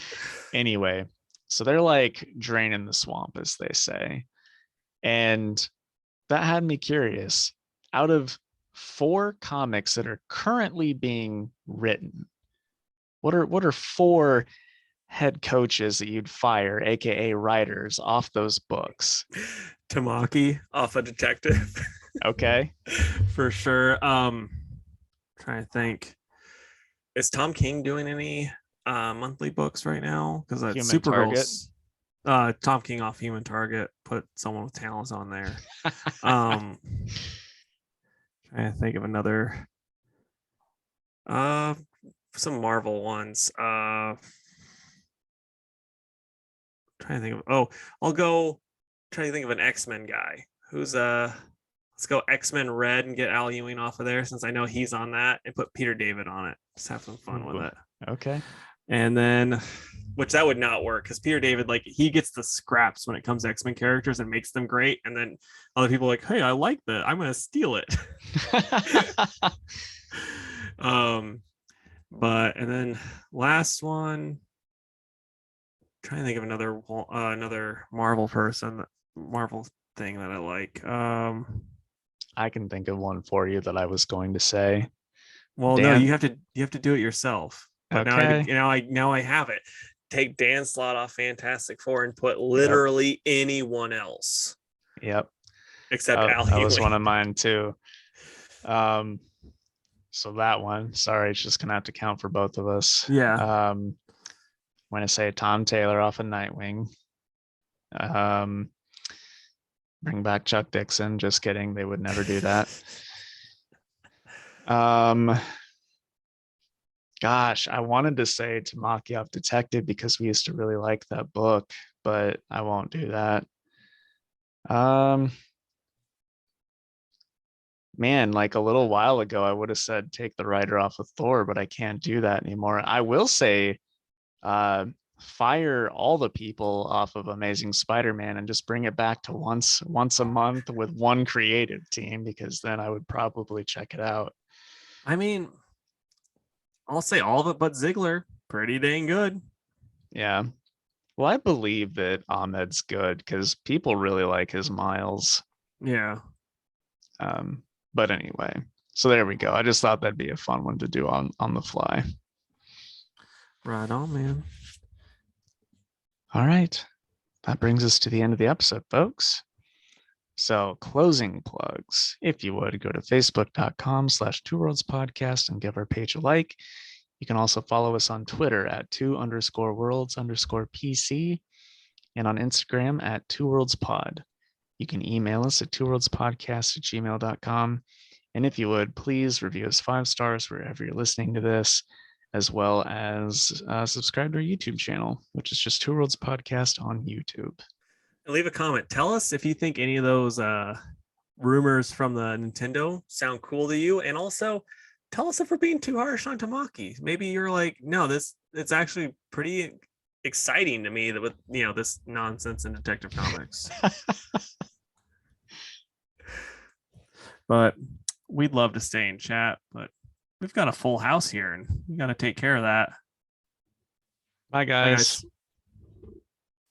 anyway, so they're like draining the swamp, as they say. And that had me curious. Out of 4 comics that are currently being written, what are 4 head coaches that you'd fire, aka writers, off those books? Tamaki off a detective. Okay. For sure. Trying to think. Is Tom King doing any monthly books right now? Because that's Human Supergirl's Tom King off Human Target, put someone with talents on there. Trying to think of another some Marvel ones. Trying to think of I'll go try to think of an X-Men guy who's let's go X-Men Red and get Al Ewing off of there since I know he's on that, and put Peter David on it. Just have some fun with it. Okay. And then which that would not work because Peter David, like, he gets the scraps when it comes to X-Men characters and makes them great, and then other people are like, hey, I like that, I'm gonna steal it. But and then last one, trying to think of another Marvel thing that I like. I can think of one for you that I was going to say. Well, Dan, no, you have to do it yourself. But okay. now I have it. Take Dan Slott off Fantastic Four and put literally anyone else. Yep. Except Al Ewing. That was one of mine too. So that one, sorry, it's just gonna have to count for both of us. Yeah. I'm gonna say Tom Taylor off of Nightwing. Bring back Chuck Dixon. Just kidding. They would never do that. Gosh, I wanted to say Tamaki off Detective because we used to really like that book, but I won't do that. Man, like a little while ago, I would have said take the writer off of Thor, but I can't do that anymore. I will say fire all the people off of Amazing Spider-Man and just bring it back to once a month with one creative team, because then I would probably check it out. I mean, I'll say all of it but Ziegler. Pretty dang good. Yeah. Well, I believe that Ahmed's good because people really like his Miles. Yeah. But anyway, so there we go. I just thought that'd be a fun one to do on the fly. Right on, man. All right. That brings us to the end of the episode, folks. So closing plugs, if you would, go to facebook.com/2worldspodcast and give our page a like. You can also follow us on Twitter at 2_worlds_PC and on Instagram at 2worldspod. You can email us at 2worldspodcast@gmail.com. And if you would, please review us 5 stars wherever you're listening to this, as well as subscribe to our YouTube channel, which is just 2 Worlds Podcast on YouTube. Leave a comment. Tell us if you think any of those rumors from the Nintendo sound cool to you, and also tell us if we're being too harsh on Tamaki. Maybe you're like, no, it's actually pretty exciting to me that with this nonsense in Detective Comics. But we'd love to stay in chat, but we've got a full house here and we got to take care of that. Bye, guys.